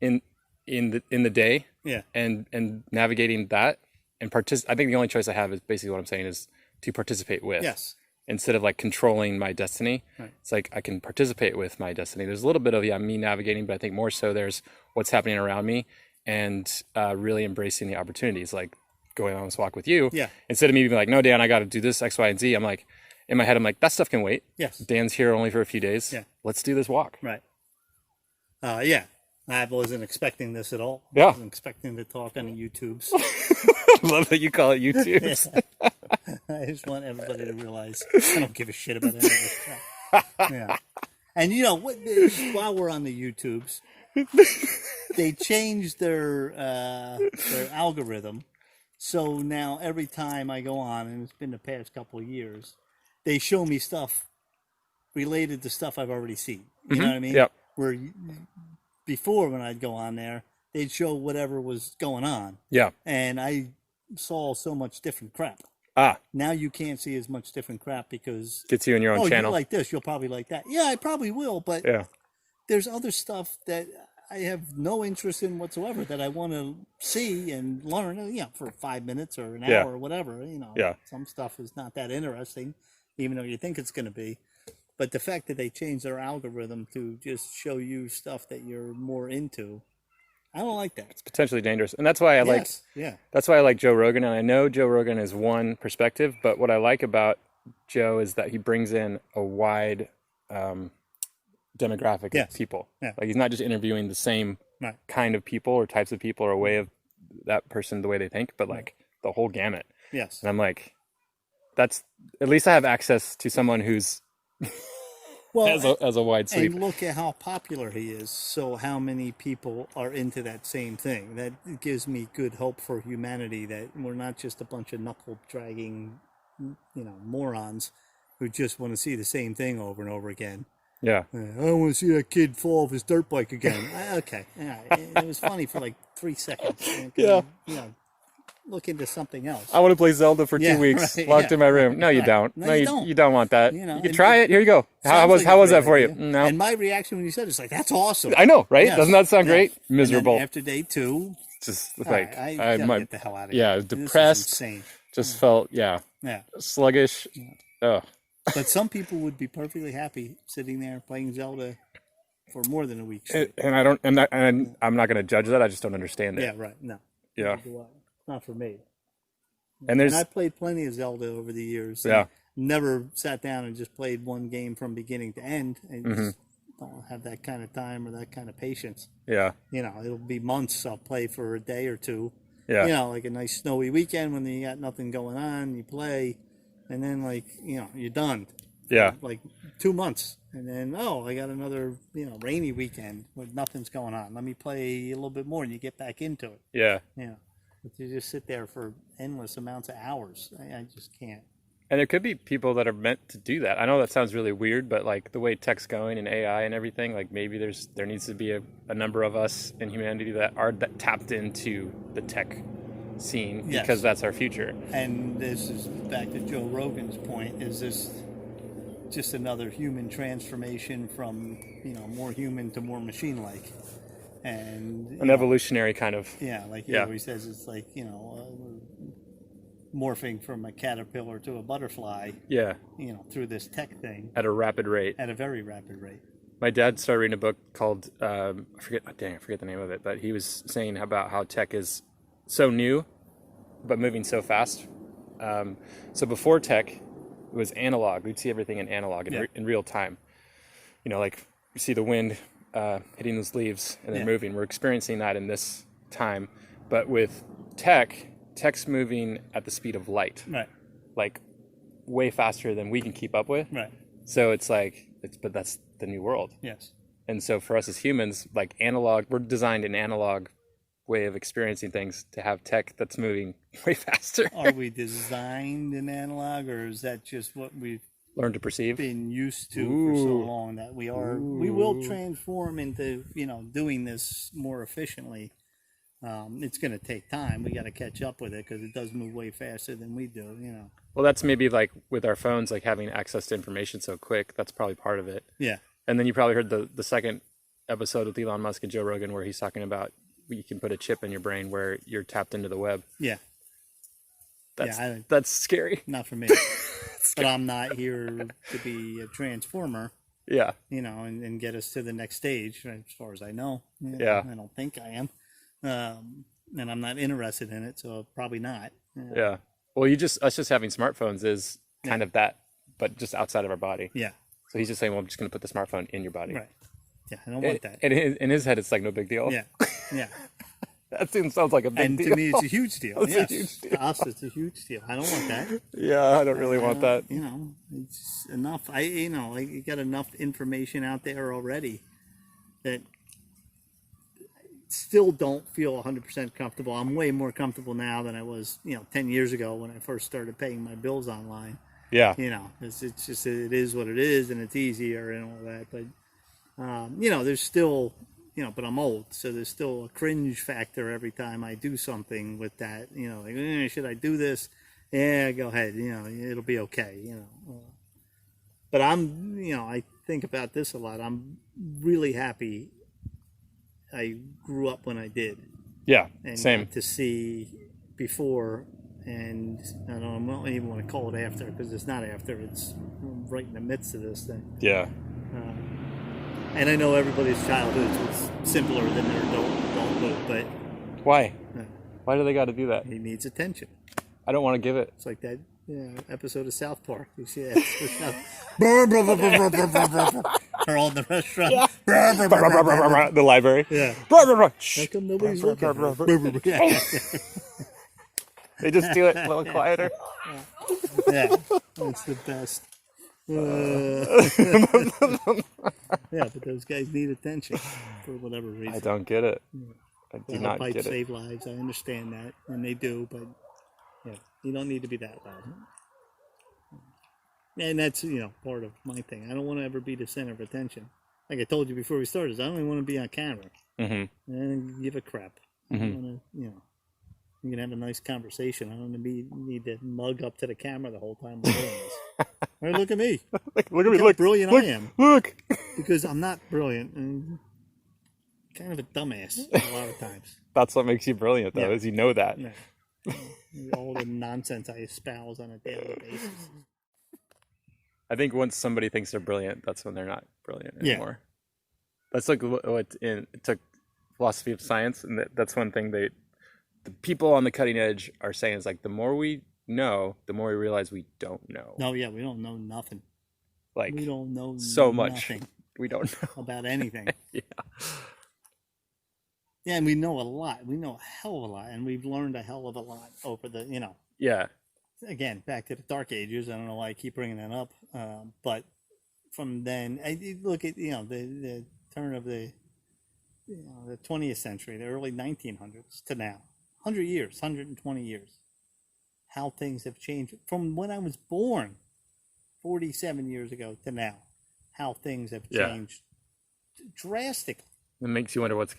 in the day, Yeah. and navigating that and I think the only choice I have is basically what I'm saying is to participate with. Yes. Instead of like controlling my destiny. Right. It's like I can participate with my destiny. There's a little bit of me navigating, but I think more so there's what's happening around me, and really embracing the opportunities, like going on this walk with you. Yeah. Instead of me being like, no, Dan, I got to do this X, Y, and Z. I'm like, in my head, I'm like, that stuff can wait. Yes. Dan's here only for a few days. Yeah. Let's do this walk. Right. Yeah. I wasn't expecting this at all. Yeah. I wasn't expecting to talk on the YouTubes. I love that you call it YouTube. I just want everybody to realize I don't give a shit about any of this crap. Yeah. And you know what? While we're on the YouTubes, they changed their algorithm. So now every time I go on, and it's been the past couple of years, they show me stuff related to stuff I've already seen. You know what I mean? Yep. Where before, when I'd go on there, they'd show whatever was going on. Yeah. And I saw so much different crap. Ah, Now you can't see as much different crap because gets you in your own channel. You like this, you'll probably like that. Yeah, I probably will, but Yeah. there's other stuff that I have no interest in whatsoever that I want to see and learn, you know, for 5 minutes or an Yeah. hour or whatever, you know. Yeah. Some stuff is not that interesting, even though you think it's going to be. But the fact that they changed their algorithm to just show you stuff that you're more into, I don't like that. Potentially dangerous, and that's why I like. Yeah. That's why I like Joe Rogan, and I know Joe Rogan is one perspective, but what I like about Joe is that he brings in a wide demographic Yes. of people. Yeah. Like he's not just interviewing the same Right. kind of people or types of people or a way of that person, the way they think, but like the whole gamut. Yes. And I'm like, that's at least I have access to someone who's Well, as a wide sweep. and look at how popular he is. So how many people are into that same thing? That gives me good hope for humanity, that we're not just a bunch of knuckle dragging, morons who just want to see the same thing over and over again. Yeah. I want to see that kid fall off his dirt bike again. Okay. Yeah, it was funny for like 3 seconds. Yeah. Look into something else. I want to play Zelda for 2 weeks, right, locked in my room. No, you right. don't. No, you don't. You don't want that. You know, you can and try it. Here you go. How Sounds was like a that great for you? idea. No. And my reaction when you said it is like, that's awesome. I know, right? Yes. Doesn't that sound great? Yes. And Miserable. then after day 2, Just all like right, I gotta get the hell out of here. yeah, This is depressed. insane. Just felt Yeah. sluggish. Oh, But some people would be perfectly happy sitting there playing Zelda for more than a week straight. and I'm not going to judge that. I just don't understand it. Yeah, right. No. Yeah. Neither do I. Not for me. And there's And I played plenty of Zelda over the years. and Yeah. Never sat down and just played one game from beginning to end. I Mm-hmm. just don't have that kind of time or that kind of patience. yeah, It'll be months I'll play for a day or two. yeah, Like a nice snowy weekend when you got nothing going on, you play, and then you're done. yeah, Like 2 months, and then I got another rainy weekend where nothing's going on. Let me play a little bit more, and you get back into it. yeah. But you just sit there for endless amounts of hours. I just can't. And there could be people that are meant to do that. I know that sounds really weird, but like the way tech's going and AI and everything, like maybe there needs to be a number of us in humanity that tapped into the tech scene Yes. because that's our future. And this is back to Joe Rogan's point. Is this just another human transformation from more human to more machine-like? And An evolutionary kind of. like he Yeah. always says, it's like morphing from a caterpillar to a butterfly. Yeah, Through this tech thing at a rapid rate. at a very rapid rate. My dad started reading a book called I forget the name of it, but he was saying about how tech is so new, but moving so fast. So before tech, it was analog. We'd see everything in analog in real time. Like you see the wind hitting those leaves and then moving. We're experiencing that in this time, but with tech's moving at the speed of light, Right. like way faster than we can keep up with. Right. So but that's the new world. Yes. And so for us as humans, like analog, we're designed an analog way of experiencing things to have tech that's moving way faster. Are we designed in analog, or is that just what we've Learn to perceive. been used to for so long that we will transform into doing this more efficiently? It's going to take time. We got to catch up with it because it does move way faster than we do. Well, that's maybe like with our phones, like having access to information so quick. That's probably part of it. Yeah. And then you probably heard the second episode with Elon Musk and Joe Rogan where he's talking about you can put a chip in your brain where you're tapped into the web. Yeah. That's scary. Not for me. But I'm not here to be a transformer. Yeah. And get us to the next stage, as far as I know. Yeah. I don't think I am. And I'm not interested in it, so probably not. Yeah. Well, us just having smartphones is kind of that, but just outside of our body. Yeah. So he's just saying, well, I'm just going to put the smartphone in your body. Right. Yeah, I don't want that. And in his head, it's like no big deal. Yeah. Yeah. That sounds like a big deal. And to me, it's a huge deal. Yes. A huge deal. To us, it's a huge deal. I don't want that. Yeah, I don't really want that. It's enough. You got enough information out there already that still don't feel 100% comfortable. I'm way more comfortable now than I was, 10 years ago when I first started paying my bills online. Yeah. It's just, it is what it is, and it's easier and all that. But, there's still, but I'm old, so there's still a cringe factor every time I do something with that. Should I do this? Yeah, go ahead. It'll be okay. But I think about this a lot. I'm really happy I grew up when I did. Yeah, and same. To see before, and I don't even want to call it after, because it's not after. It's right in the midst of this thing. Yeah. And I know everybody's childhood was simpler than their adulthood, but why? Why do they got to do that? He needs attention. I don't want to give it. It's like that episode of South Park. You see that? They're all in the restaurant. Yeah. The library. Yeah. How come nobody's looking? Yeah. They just do it a little quieter. Yeah, that's the best. Yeah, but those guys need attention for whatever reason. I don't get it. I do not pipes get it. save lives. I understand that, and they do, but you don't need to be that loud. And that's part of my thing. I don't want to ever be the center of attention. Like I told you before we started, I don't even want to be on camera. Mm-hmm. And give a crap. Mm-hmm. I want to, you can have a nice conversation. I don't need to mug up to the camera the whole time we're doing this. Right, look at me. Look at me. How Look. brilliant Look, I am. Look. Because I'm not brilliant and kind of a dumbass a lot of times. That's what makes you brilliant, though, is you know that. Yeah. All the nonsense I espouse on a daily basis. I think once somebody thinks they're brilliant, that's when they're not brilliant anymore. That's like what it took philosophy of science, and that's one thing the people on the cutting edge are saying is like the more we know, the more we realize we don't know. No, yeah, we don't know nothing. Like we don't know so much. Nothing we don't know about anything. Yeah. Yeah, and we know a lot. We know a hell of a lot, and we've learned a hell of a lot over the, Yeah. Again, back to the Dark Ages. I don't know why I keep bringing that up, but from then, I look at the turn of the 20th century, the early 1900s to now, 100 years, 120 years. How things have changed from when I was born, 47 years ago to now. How things have changed drastically. It makes you wonder what's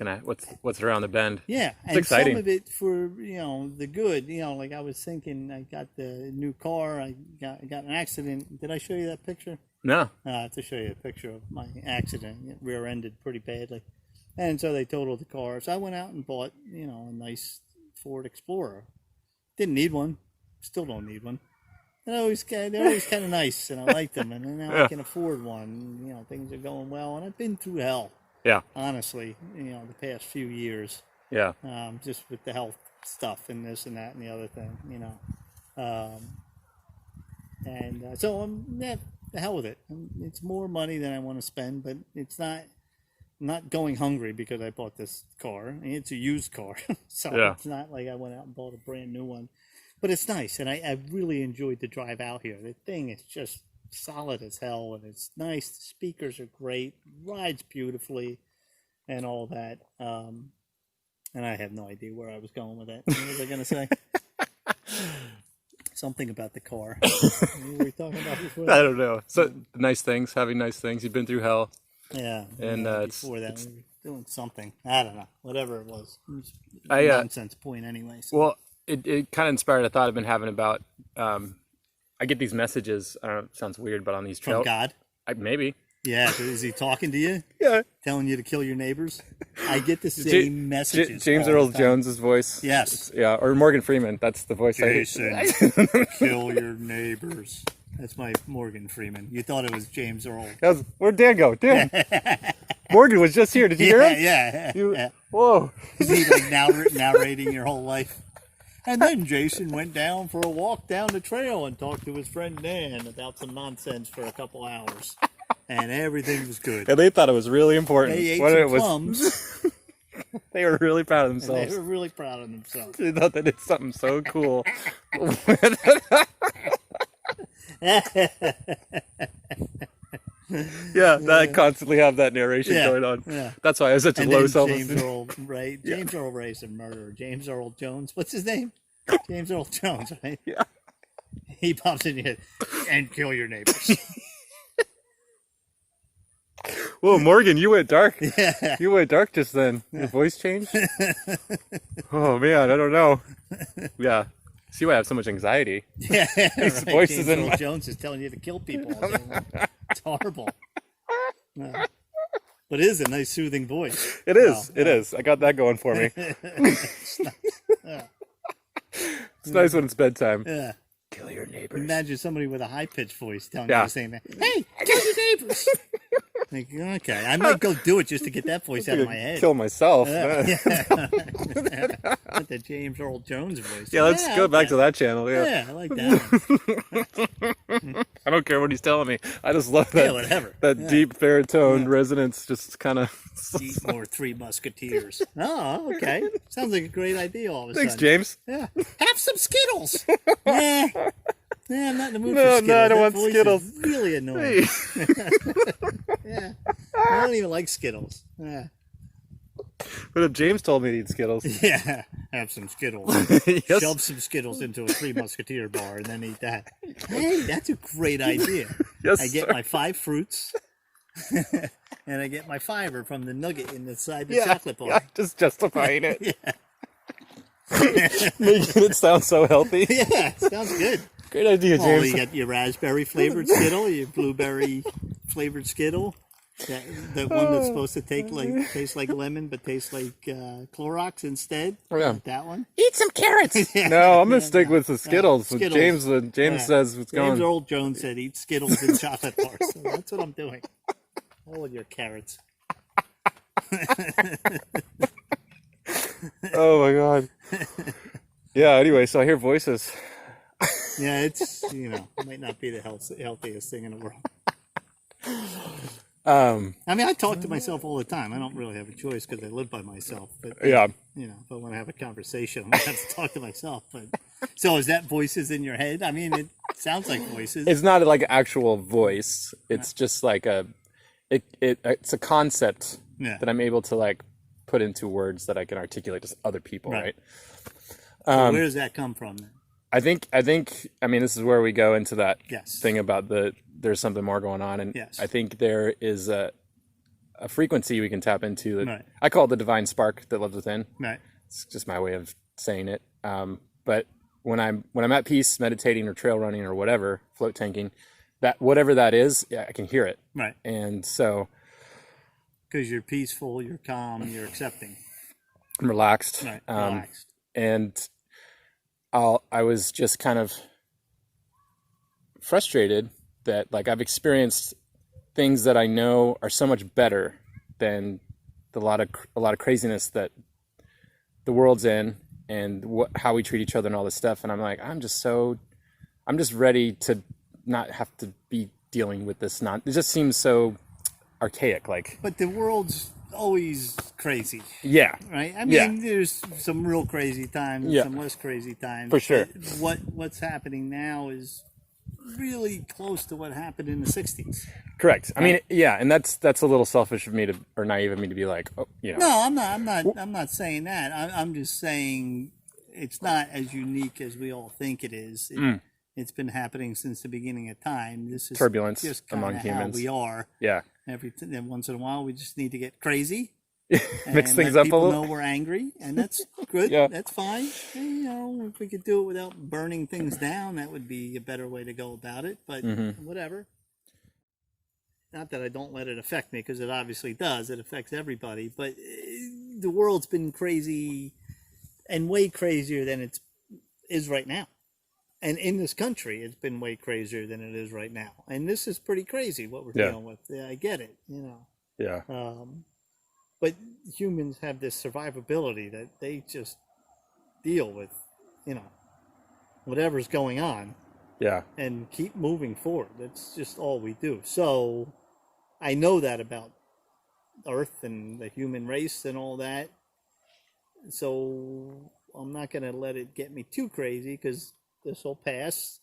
around the bend. Yeah, it's and exciting. Some of it for the good. Like I was thinking, I got the new car. I got an accident. Did I show you that picture? No. I have to show you a picture of my accident. It rear-ended pretty badly, and so they totaled the car. So I went out and bought a nice Ford Explorer. Didn't need one. Still don't need one. And they're always kind of nice, and I like them. And now I can afford one. Things are going well, and I've been through hell. Yeah. Honestly, the past few years. Yeah. Just with the health stuff and this and that and the other thing, so I'm the hell with it. It's more money than I want to spend, but it's not. I'm not going hungry because I bought this car. It's a used car, so it's not like I went out and bought a brand new one. But it's nice, and I really enjoyed the drive out here. The thing is just solid as hell, and it's nice. The speakers are great, rides beautifully, and all that. And I have no idea where I was going with that. What was I going to say? Something about the car. What were we talking about before? I don't know. So nice things, having nice things. You've been through hell. Yeah. And before that, doing something. I don't know. Whatever it was. It was a I, nonsense point anyway. So. Well, it kind of inspired a thought I've been having about. I get these messages. I don't know, it sounds weird, but on these From God? maybe. Yeah, is he talking to you? Yeah. Telling you to kill your neighbors? I get the same messages. James all Earl the time. Jones's voice. Yes. Yeah, or Morgan Freeman. That's the voice. Jason, kill your neighbors. That's my Morgan Freeman. You thought it was James Earl. Where'd Dan go? Dan. Morgan was just here. Did you hear him? Yeah. Whoa. Is he like narrating your whole life? And then Jason went down for a walk down the trail and talked to his friend Dan about some nonsense for a couple hours. And everything was good. And they thought it was really important. They ate some plums. They were really proud of And themselves. they were really proud of themselves. They thought they did something so cool. Yeah, I constantly have that narration going on. Yeah. That's why I have such a And low then self-esteem. James Earl Ray. James Earl Ray's a murderer. James Earl Jones. What's his name? James Earl Jones, right? Yeah. He pops in your head and kill your neighbors. Whoa, Morgan, you went dark. Yeah. You went dark just then. Your voice changed? Oh, man, I don't know. Yeah. See why I have so much anxiety. Yeah, These right. voices James in Earl my... Jones is telling you to kill people. All day long. It's horrible. Yeah. But it is a nice, soothing voice. It is. Wow. It is. I got that going for me. It's nice. Yeah. It's nice when it's bedtime. Yeah. Kill your neighbors. Imagine somebody with a high-pitched voice telling Yeah. you the same thing. Hey, kill your neighbors. Like, okay, I might go do it just to get that voice out of my head. Kill myself. Yeah. With the James Earl Jones voice. Yeah, let's go back to that channel. Yeah. Yeah, I like that one. I don't care what he's telling me. I just love that. Yeah, whatever. That deep baritone resonance, just kind of. Eat more Three Musketeers. Oh, okay. Sounds like a great idea all of a Thanks, sudden. James. Yeah. Have some Skittles. Yeah. Yeah, I'm not in the mood for No, Skittles. I don't That want voice Skittles. is really annoying. Yeah. I don't even like Skittles. Yeah. What if James told me to eat Skittles? Yeah. Have some Skittles. Yes. Shove some Skittles into a Three Musketeer bar and then eat that. Hey, that's a great idea. Yes, I get sir. my 5 fruits. And I get my fiber from the nugget inside the chocolate bar. Yeah, just justifying it. Yeah. Making it sound so healthy. Yeah, sounds good. Great idea, Oh, James. you got your raspberry flavored Skittle, your blueberry flavored Skittle. The one that's supposed to taste like lemon but tastes like Clorox instead. Oh, yeah. That one. Eat some carrots. No, I'm gonna stick with the Skittles. With Skittles. James says what's James going. Earl Jones said eat Skittles and chocolate bars. So that's what I'm doing. All of your carrots. Oh my god. Yeah. Anyway, so I hear voices. Yeah, it's it might not be the healthiest thing in the world. I mean, I talk to myself all the time. I don't really have a choice because I live by myself. But Yeah. if I want to have a conversation, I'm gonna have to talk to myself. But so is that voices in your head? I mean, it sounds like voices. It's not like an actual voice. It's just like it's a concept that I'm able to like put into words that I can articulate to other people, right? So where does that come from then? I think I mean this is where we go into that Yes. thing about there's something more going on, and Yes. I think there is a frequency we can tap into that Right. I call it the divine spark that lives within. Right. It's just my way of saying it. But when I'm at peace, meditating or trail running or whatever, float tanking, that whatever that is, yeah, I can hear it. Right. And so Because you're peaceful, you're calm, you're accepting. I'm relaxed. Right. Relaxed. And I was just kind of frustrated that like I've experienced things that I know are so much better than a lot of craziness that the world's in and how we treat each other and all this stuff. And I'm like, I'm just ready to not have to be dealing with this. It just seems so archaic. Like, But the world's always crazy, yeah, right? I mean, there's some real crazy times, and Yeah. some less crazy times. For sure. But what's happening now is really close to what happened in the 60s. correct. I mean, yeah. And that's a little selfish of me or naive of me to be like, oh, No, I'm not saying that. I'm just saying it's not as unique as we all think it is. It's been happening since the beginning of time. This is Turbulence just among kinda how humans. we are. Yeah. Then once in a while, we just need to get crazy, Mix and things let up a people little. know we're angry, and that's good. Yeah. That's fine. And, if we could do it without burning things down, that would be a better way to go about it. But whatever. Not that I don't let it affect me, because it obviously does. It affects everybody. But the world's been crazy, and way crazier than it is right now. And in this country, it's been way crazier than it is right now. And this is pretty crazy what we're dealing with. Yeah, I get it. Yeah. But humans have this survivability that they just deal with, whatever's going on Yeah. and keep moving forward. That's just all we do. So I know that about Earth and the human race and all that. So I'm not going to let it get me too crazy, because this will pass.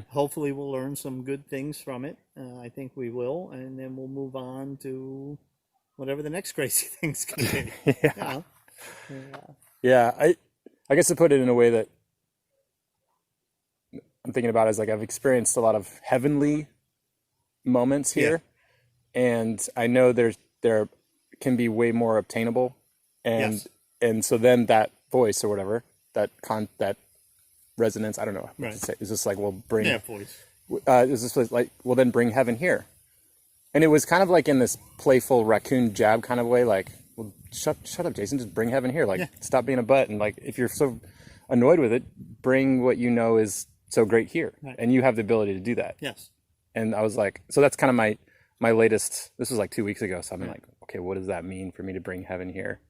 Hopefully we'll learn some good things from it. I think we will. And then we'll move on to whatever the next crazy thing's going to be. Yeah. Yeah. I guess to put it in a way that I'm thinking about is like I've experienced a lot of heavenly moments here, and I know there can be way more obtainable, and so then that voice or whatever that resonance, I don't know what to say, is just like, well, bring voice. Is this like, well, then bring heaven here. And it was kind of like in this playful raccoon jab kind of way, like, well, shut up, Jason, just bring heaven here. Like, stop being a butt. And like, if you're so annoyed with it, bring what you know is so great here. And you have the ability to do that. Yes. And I was like, so that's kind of my latest, this was like 2 weeks ago. So I'm like, okay, what does that mean for me to bring heaven here?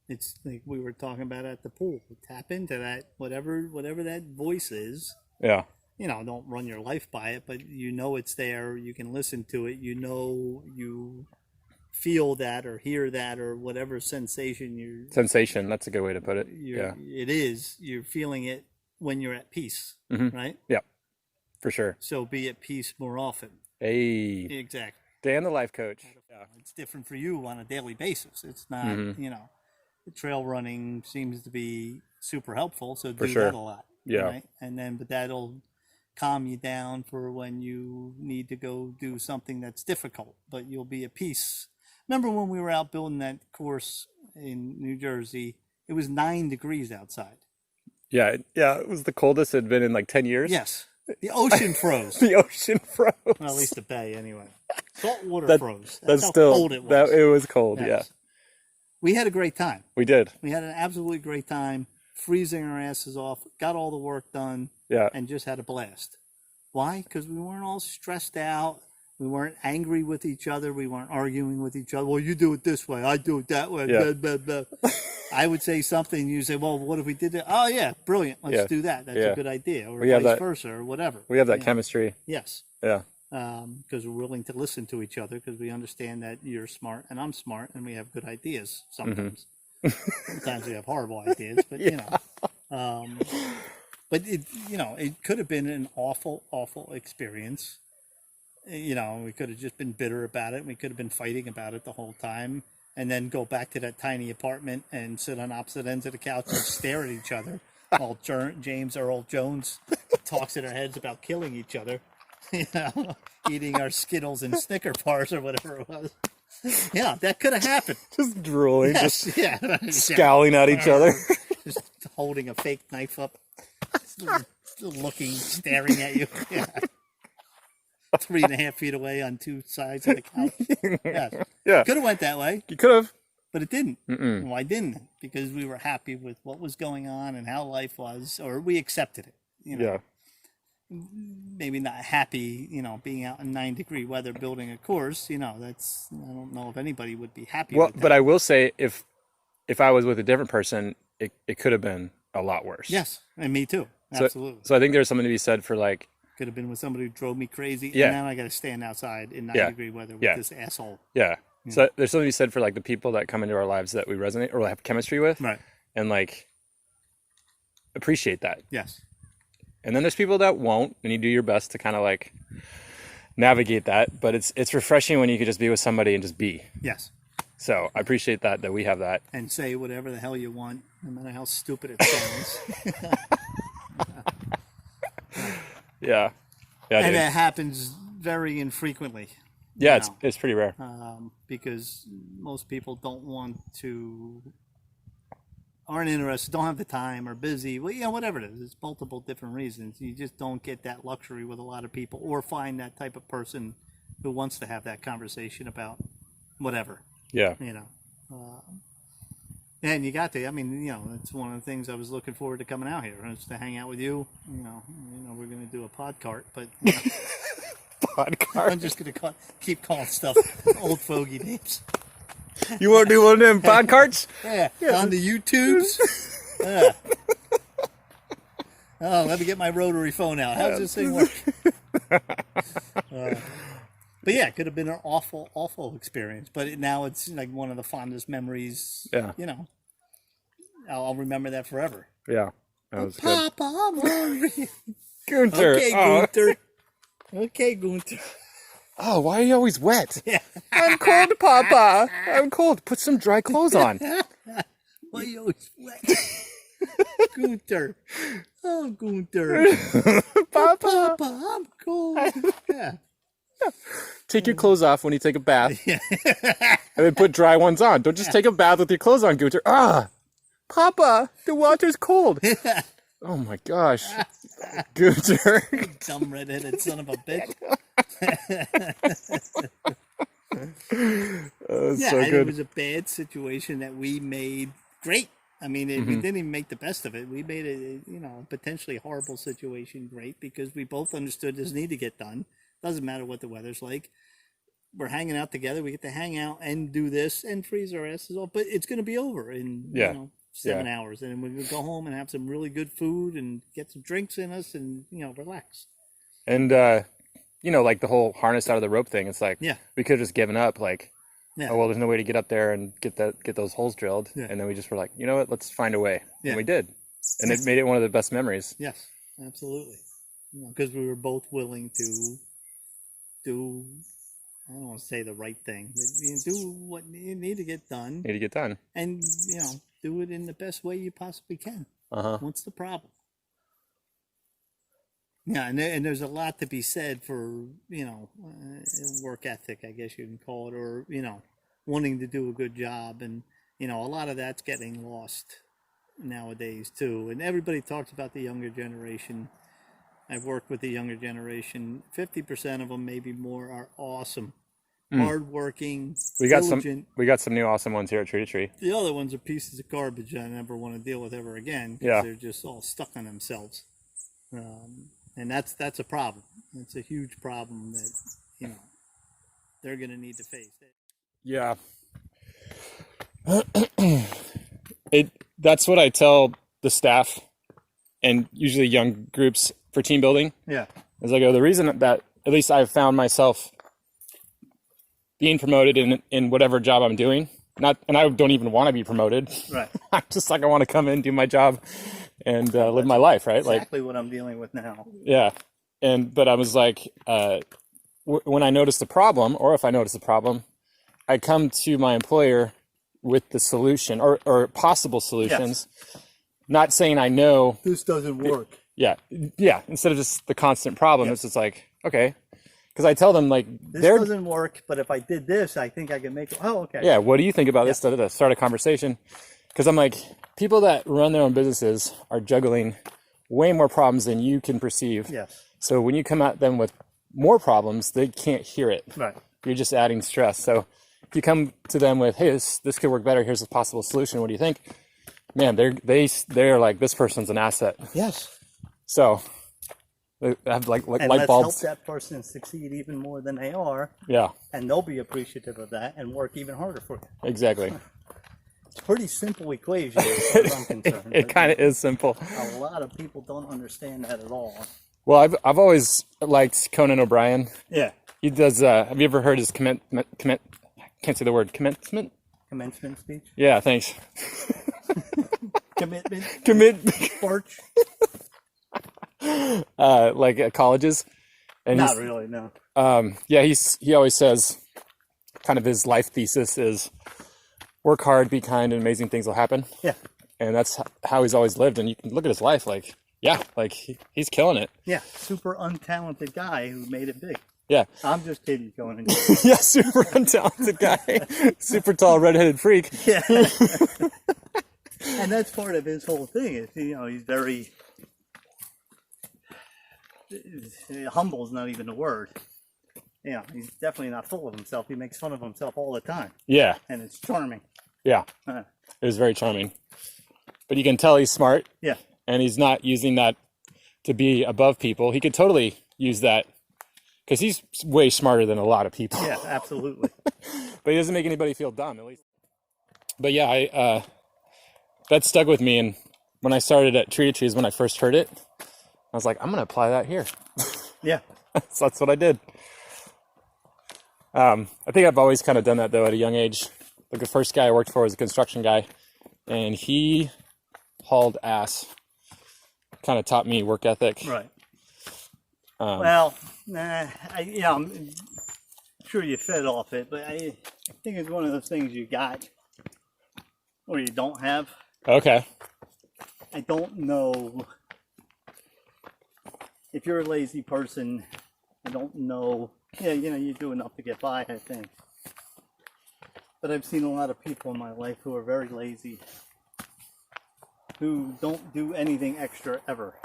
It's like we were talking about at the pool. Tap into that, whatever that voice is. Yeah. Don't run your life by it, but it's there. You can listen to it. You feel that or hear that or whatever sensation Sensation, that's a good way to put it. Yeah. It is. You're feeling it when you're at peace, right? Yeah, for sure. So be at peace more often. Hey. Exactly. Dan, the life coach. Yeah. It's different for you on a daily basis. It's not, the trail running seems to be super helpful. So do that a lot. Yeah. Right? But that'll calm you down for when you need to go do something that's difficult, but you'll be at peace. Remember when we were out building that course in New Jersey, it was 9 degrees outside. Yeah. It was the coldest it had been in like 10 years. Yes. The ocean froze. The ocean froze. Well, at least the bay, anyway. Salt water froze. That's how still cold it was. It was cold. Yes. Yeah. We had a great time. We did. We had an absolutely great time, freezing our asses off, got all the work done, and just had a blast. Why? Because we weren't all stressed out. We weren't angry with each other. We weren't arguing with each other. Well, you do it this way. I do it that way. Yeah. Blah, blah, blah. I would say something. You say, well, what if we did that? Oh, yeah, brilliant. Let's do that. That's a good idea. Or vice versa or whatever. We have that chemistry. Yes. Yeah. Because we're willing to listen to each other, because we understand that you're smart and I'm smart and we have good ideas sometimes. Sometimes we have horrible ideas, but but it could have been an awful, awful experience. We could have just been bitter about it. We could have been fighting about it the whole time, and then go back to that tiny apartment and sit on opposite ends of the couch and stare at each other while James Earl Jones talks in our heads about killing each other. Eating our Skittles and Snicker bars or whatever it was. Yeah, that could have happened. Just drooling, just yeah. scowling at each other. Just holding a fake knife up, looking, staring at you. Yeah. 3.5 feet away on two sides of the couch. Yes. Yeah. Could have went that way. You could have. But it didn't. Why didn't it? Because we were happy with what was going on and how life was, or we accepted it. Yeah. Maybe not happy, being out in 9-degree weather building a course, that's, I don't know if anybody would be happy with that. But I will say, if I was with a different person, it could have been a lot worse. Yes, and me too. Absolutely. So I think there's something to be said for like, could have been with somebody who drove me crazy, Yeah. and now I got to stand outside in 9-degree weather with this asshole. Yeah. So there's something to be said for like the people that come into our lives that we resonate or have chemistry with. Right. And like, appreciate that. Yes. And then there's people that won't, and you do your best to kind of like navigate that. But it's refreshing when you could just be with somebody and just be. Yes. So I appreciate that we have that. And say whatever the hell you want, no matter how stupid it sounds. Yeah. And it happens very infrequently. Yeah, you it's know, it's pretty rare. because most people don't want aren't interested, don't have the time, or busy. Well, yeah, whatever it is, it's multiple different reasons. You just don't get that luxury with a lot of people, or find that type of person who wants to have that conversation about whatever, Yeah. you know. And you got to, I mean, you know, it's one of the things I was looking forward to coming out here, is to hang out with you. You know, we're going to do a pod cart, but you know, Podcast. I'm just going to keep calling stuff old fogey names. You want to do one of them pod carts? Yeah, on the YouTubes. Yeah. Oh, let me get my rotary phone out. How's this thing work? But yeah, it could have been an awful, awful experience. But now it's like one of the fondest memories. Yeah. You know, I'll remember that forever. Yeah. That was good. Papa, I'm hungry. Gunther. Okay, Oh. Gunther. Okay, Gunther. Oh, why are you always wet? Yeah. I'm cold, Papa. I'm cold. Put some dry clothes on. Why you always wet? Gunther. Oh, Gunther. Papa. Papa, I'm cold. Yeah. Take your clothes off when you take a bath. And then put dry ones on. Don't just take a bath with your clothes on, Gunther. Ah, Papa, the water's cold. Oh my gosh. Gunther. Dumb redheaded son of a bitch. Yeah, So and good. it was a bad situation that we made great. I mean, we didn't even make the best of it. We made it, a potentially horrible situation great, because we both understood this need to get done. Doesn't matter what the weather's like. We're hanging out together. We get to hang out and do this and freeze our asses off. But it's going to be over in 7 hours, and we're going to go home and have some really good food and get some drinks in us and relax. And like the whole harness out of the rope thing. It's like we could have just given up. Like, oh well, there's no way to get up there and get those holes drilled. Yeah. And then we just were like, you know what? Let's find a way. Yeah. And we did, and it made it one of the best memories. Yes, absolutely. Because we were both willing to do. I don't want to say the right thing, but do what you need to get done. Need to get done. And, do it in the best way you possibly can. Uh-huh. What's the problem? Yeah, and there's a lot to be said for, work ethic, I guess you can call it, or, wanting to do a good job. And, a lot of that's getting lost nowadays, too. And everybody talks about the younger generation. I've worked with the younger generation. 50% of them, maybe more, are awesome, hardworking, diligent. We got some new awesome ones here at Tree to Tree. The other ones are pieces of garbage I never want to deal with ever again, because they're just all stuck on themselves, and that's a problem. It's a huge problem that they're going to need to face. Yeah, that's what I tell the staff, and usually young groups for team building. Yeah. Is I go, the reason that at least I've found myself being promoted in whatever job I'm doing, and I don't even want to be promoted. Right. I'm just like, I want to come in, do my job, and live my life, right? Exactly what I'm dealing with now. Yeah. But I was like, when I notice the problem, or if I notice the problem, I come to my employer with the solution or possible solutions, not saying I know. This doesn't work. Yeah. Instead of just the constant problem, it's just like, okay. Because I tell them, like, this doesn't work, but if I did this, I think I can make it. Oh, okay. Yeah, what do you think about this? Start a conversation. Because I'm like, people that run their own businesses are juggling way more problems than you can perceive. Yes. So when you come at them with more problems, they can't hear it. Right. You're just adding stress. So if you come to them with, hey, this could work better, here's a possible solution, what do you think? Man, they're like, this person's an asset. Yes. So they have like and light bulbs. Let's help that person succeed even more than they are. Yeah. And they'll be appreciative of that and work even harder for you. Exactly. It's a pretty simple equation as far as I'm concerned. It kind of is simple. A lot of people don't understand that at all. Well, I've always liked Conan O'Brien. Yeah. He does, have you ever heard his can't say the word, commencement? Commencement speech? Yeah, thanks. Commitment? Porch? Like at colleges. And Not really, no. Yeah, he always says, kind of his life thesis is, work hard, be kind, and amazing things will happen. Yeah. And that's how he's always lived. And you can look at his life, like, yeah, like he's killing it. Yeah, super untalented guy who made it big. Yeah. I'm just kidding, going. Yeah, super untalented guy. Super tall, redheaded freak. Yeah. And that's part of his whole thing. Is, you know, he's very humble is not even a word. You know, he's definitely not full of himself. He makes fun of himself all the time. Yeah. And it's charming. Yeah. It was very charming. But you can tell he's smart. Yeah. And he's not using that to be above people. He could totally use that because he's way smarter than a lot of people. Yeah, absolutely. But he doesn't make anybody feel dumb, at least. But yeah, I that stuck with me. And when I started at Tree to Trees, when I first heard it, I was like, I'm going to apply that here. Yeah. So that's what I did. I think I've always kind of done that, though, at a young age. Like the first guy I worked for was a construction guy, and he hauled ass. Kind of taught me work ethic. Right. Well, I'm sure you fed off it, but I think it's one of those things you got or you don't have. Okay. I don't know if you're a lazy person. I don't know. Yeah, you know, you do enough to get by, I think. But I've seen a lot of people in my life who are very lazy, who don't do anything extra ever.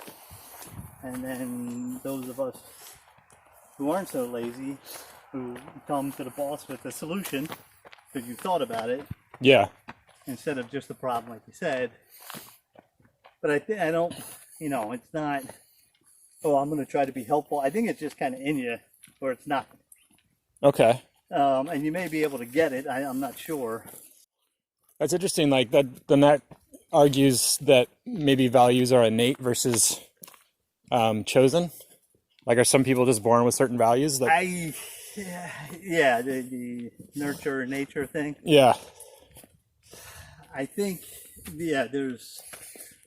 And then those of us who aren't so lazy, who come to the boss with a solution, because you thought about it. Yeah. Instead of just the problem, like you said. But I don't, you know, it's not, oh, I'm going to try to be helpful. I think it's just kind of in you, or it's not. Okay. And you may be able to get it. I'm not sure. That's interesting. Like that, then that argues that maybe values are innate versus chosen. Like, are some people just born with certain values? That... Yeah, the nurture nature thing. Yeah. I think, yeah, there's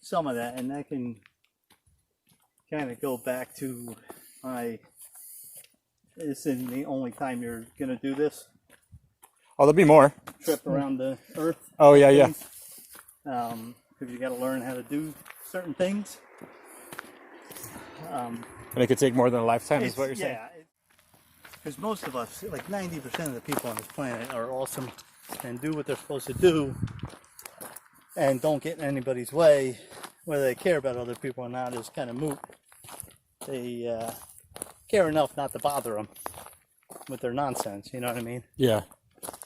some of that, and that can kind of go back to this isn't the only time you're gonna do this. Oh, there'll be more. Trip around the earth. Oh, yeah, yeah. Because you got to learn how to do certain things. And it could take more than a lifetime, is what you're saying? Yeah. Because most of us, like 90% of the people on this planet, are awesome and do what they're supposed to do and don't get in anybody's way. Whether they care about other people or not is kind of moot. They care enough not to bother them with their nonsense, you know what I mean? Yeah.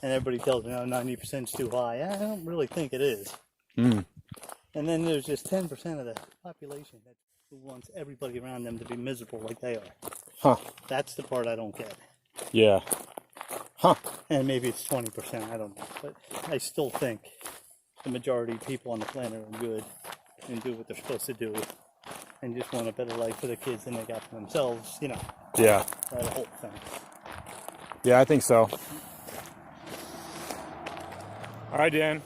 And everybody tells me, oh, 90% is too high. I don't really think it is. Mm. And then there's just 10% of the population who wants everybody around them to be miserable like they are. Huh. That's the part I don't get. Yeah. Huh. And maybe it's 20%, I don't know. But I still think the majority of people on the planet are good and do what they're supposed to do and just want a better life for the kids than they got for themselves, you know. Yeah. That whole thing. Yeah, I think so. All right, Dan.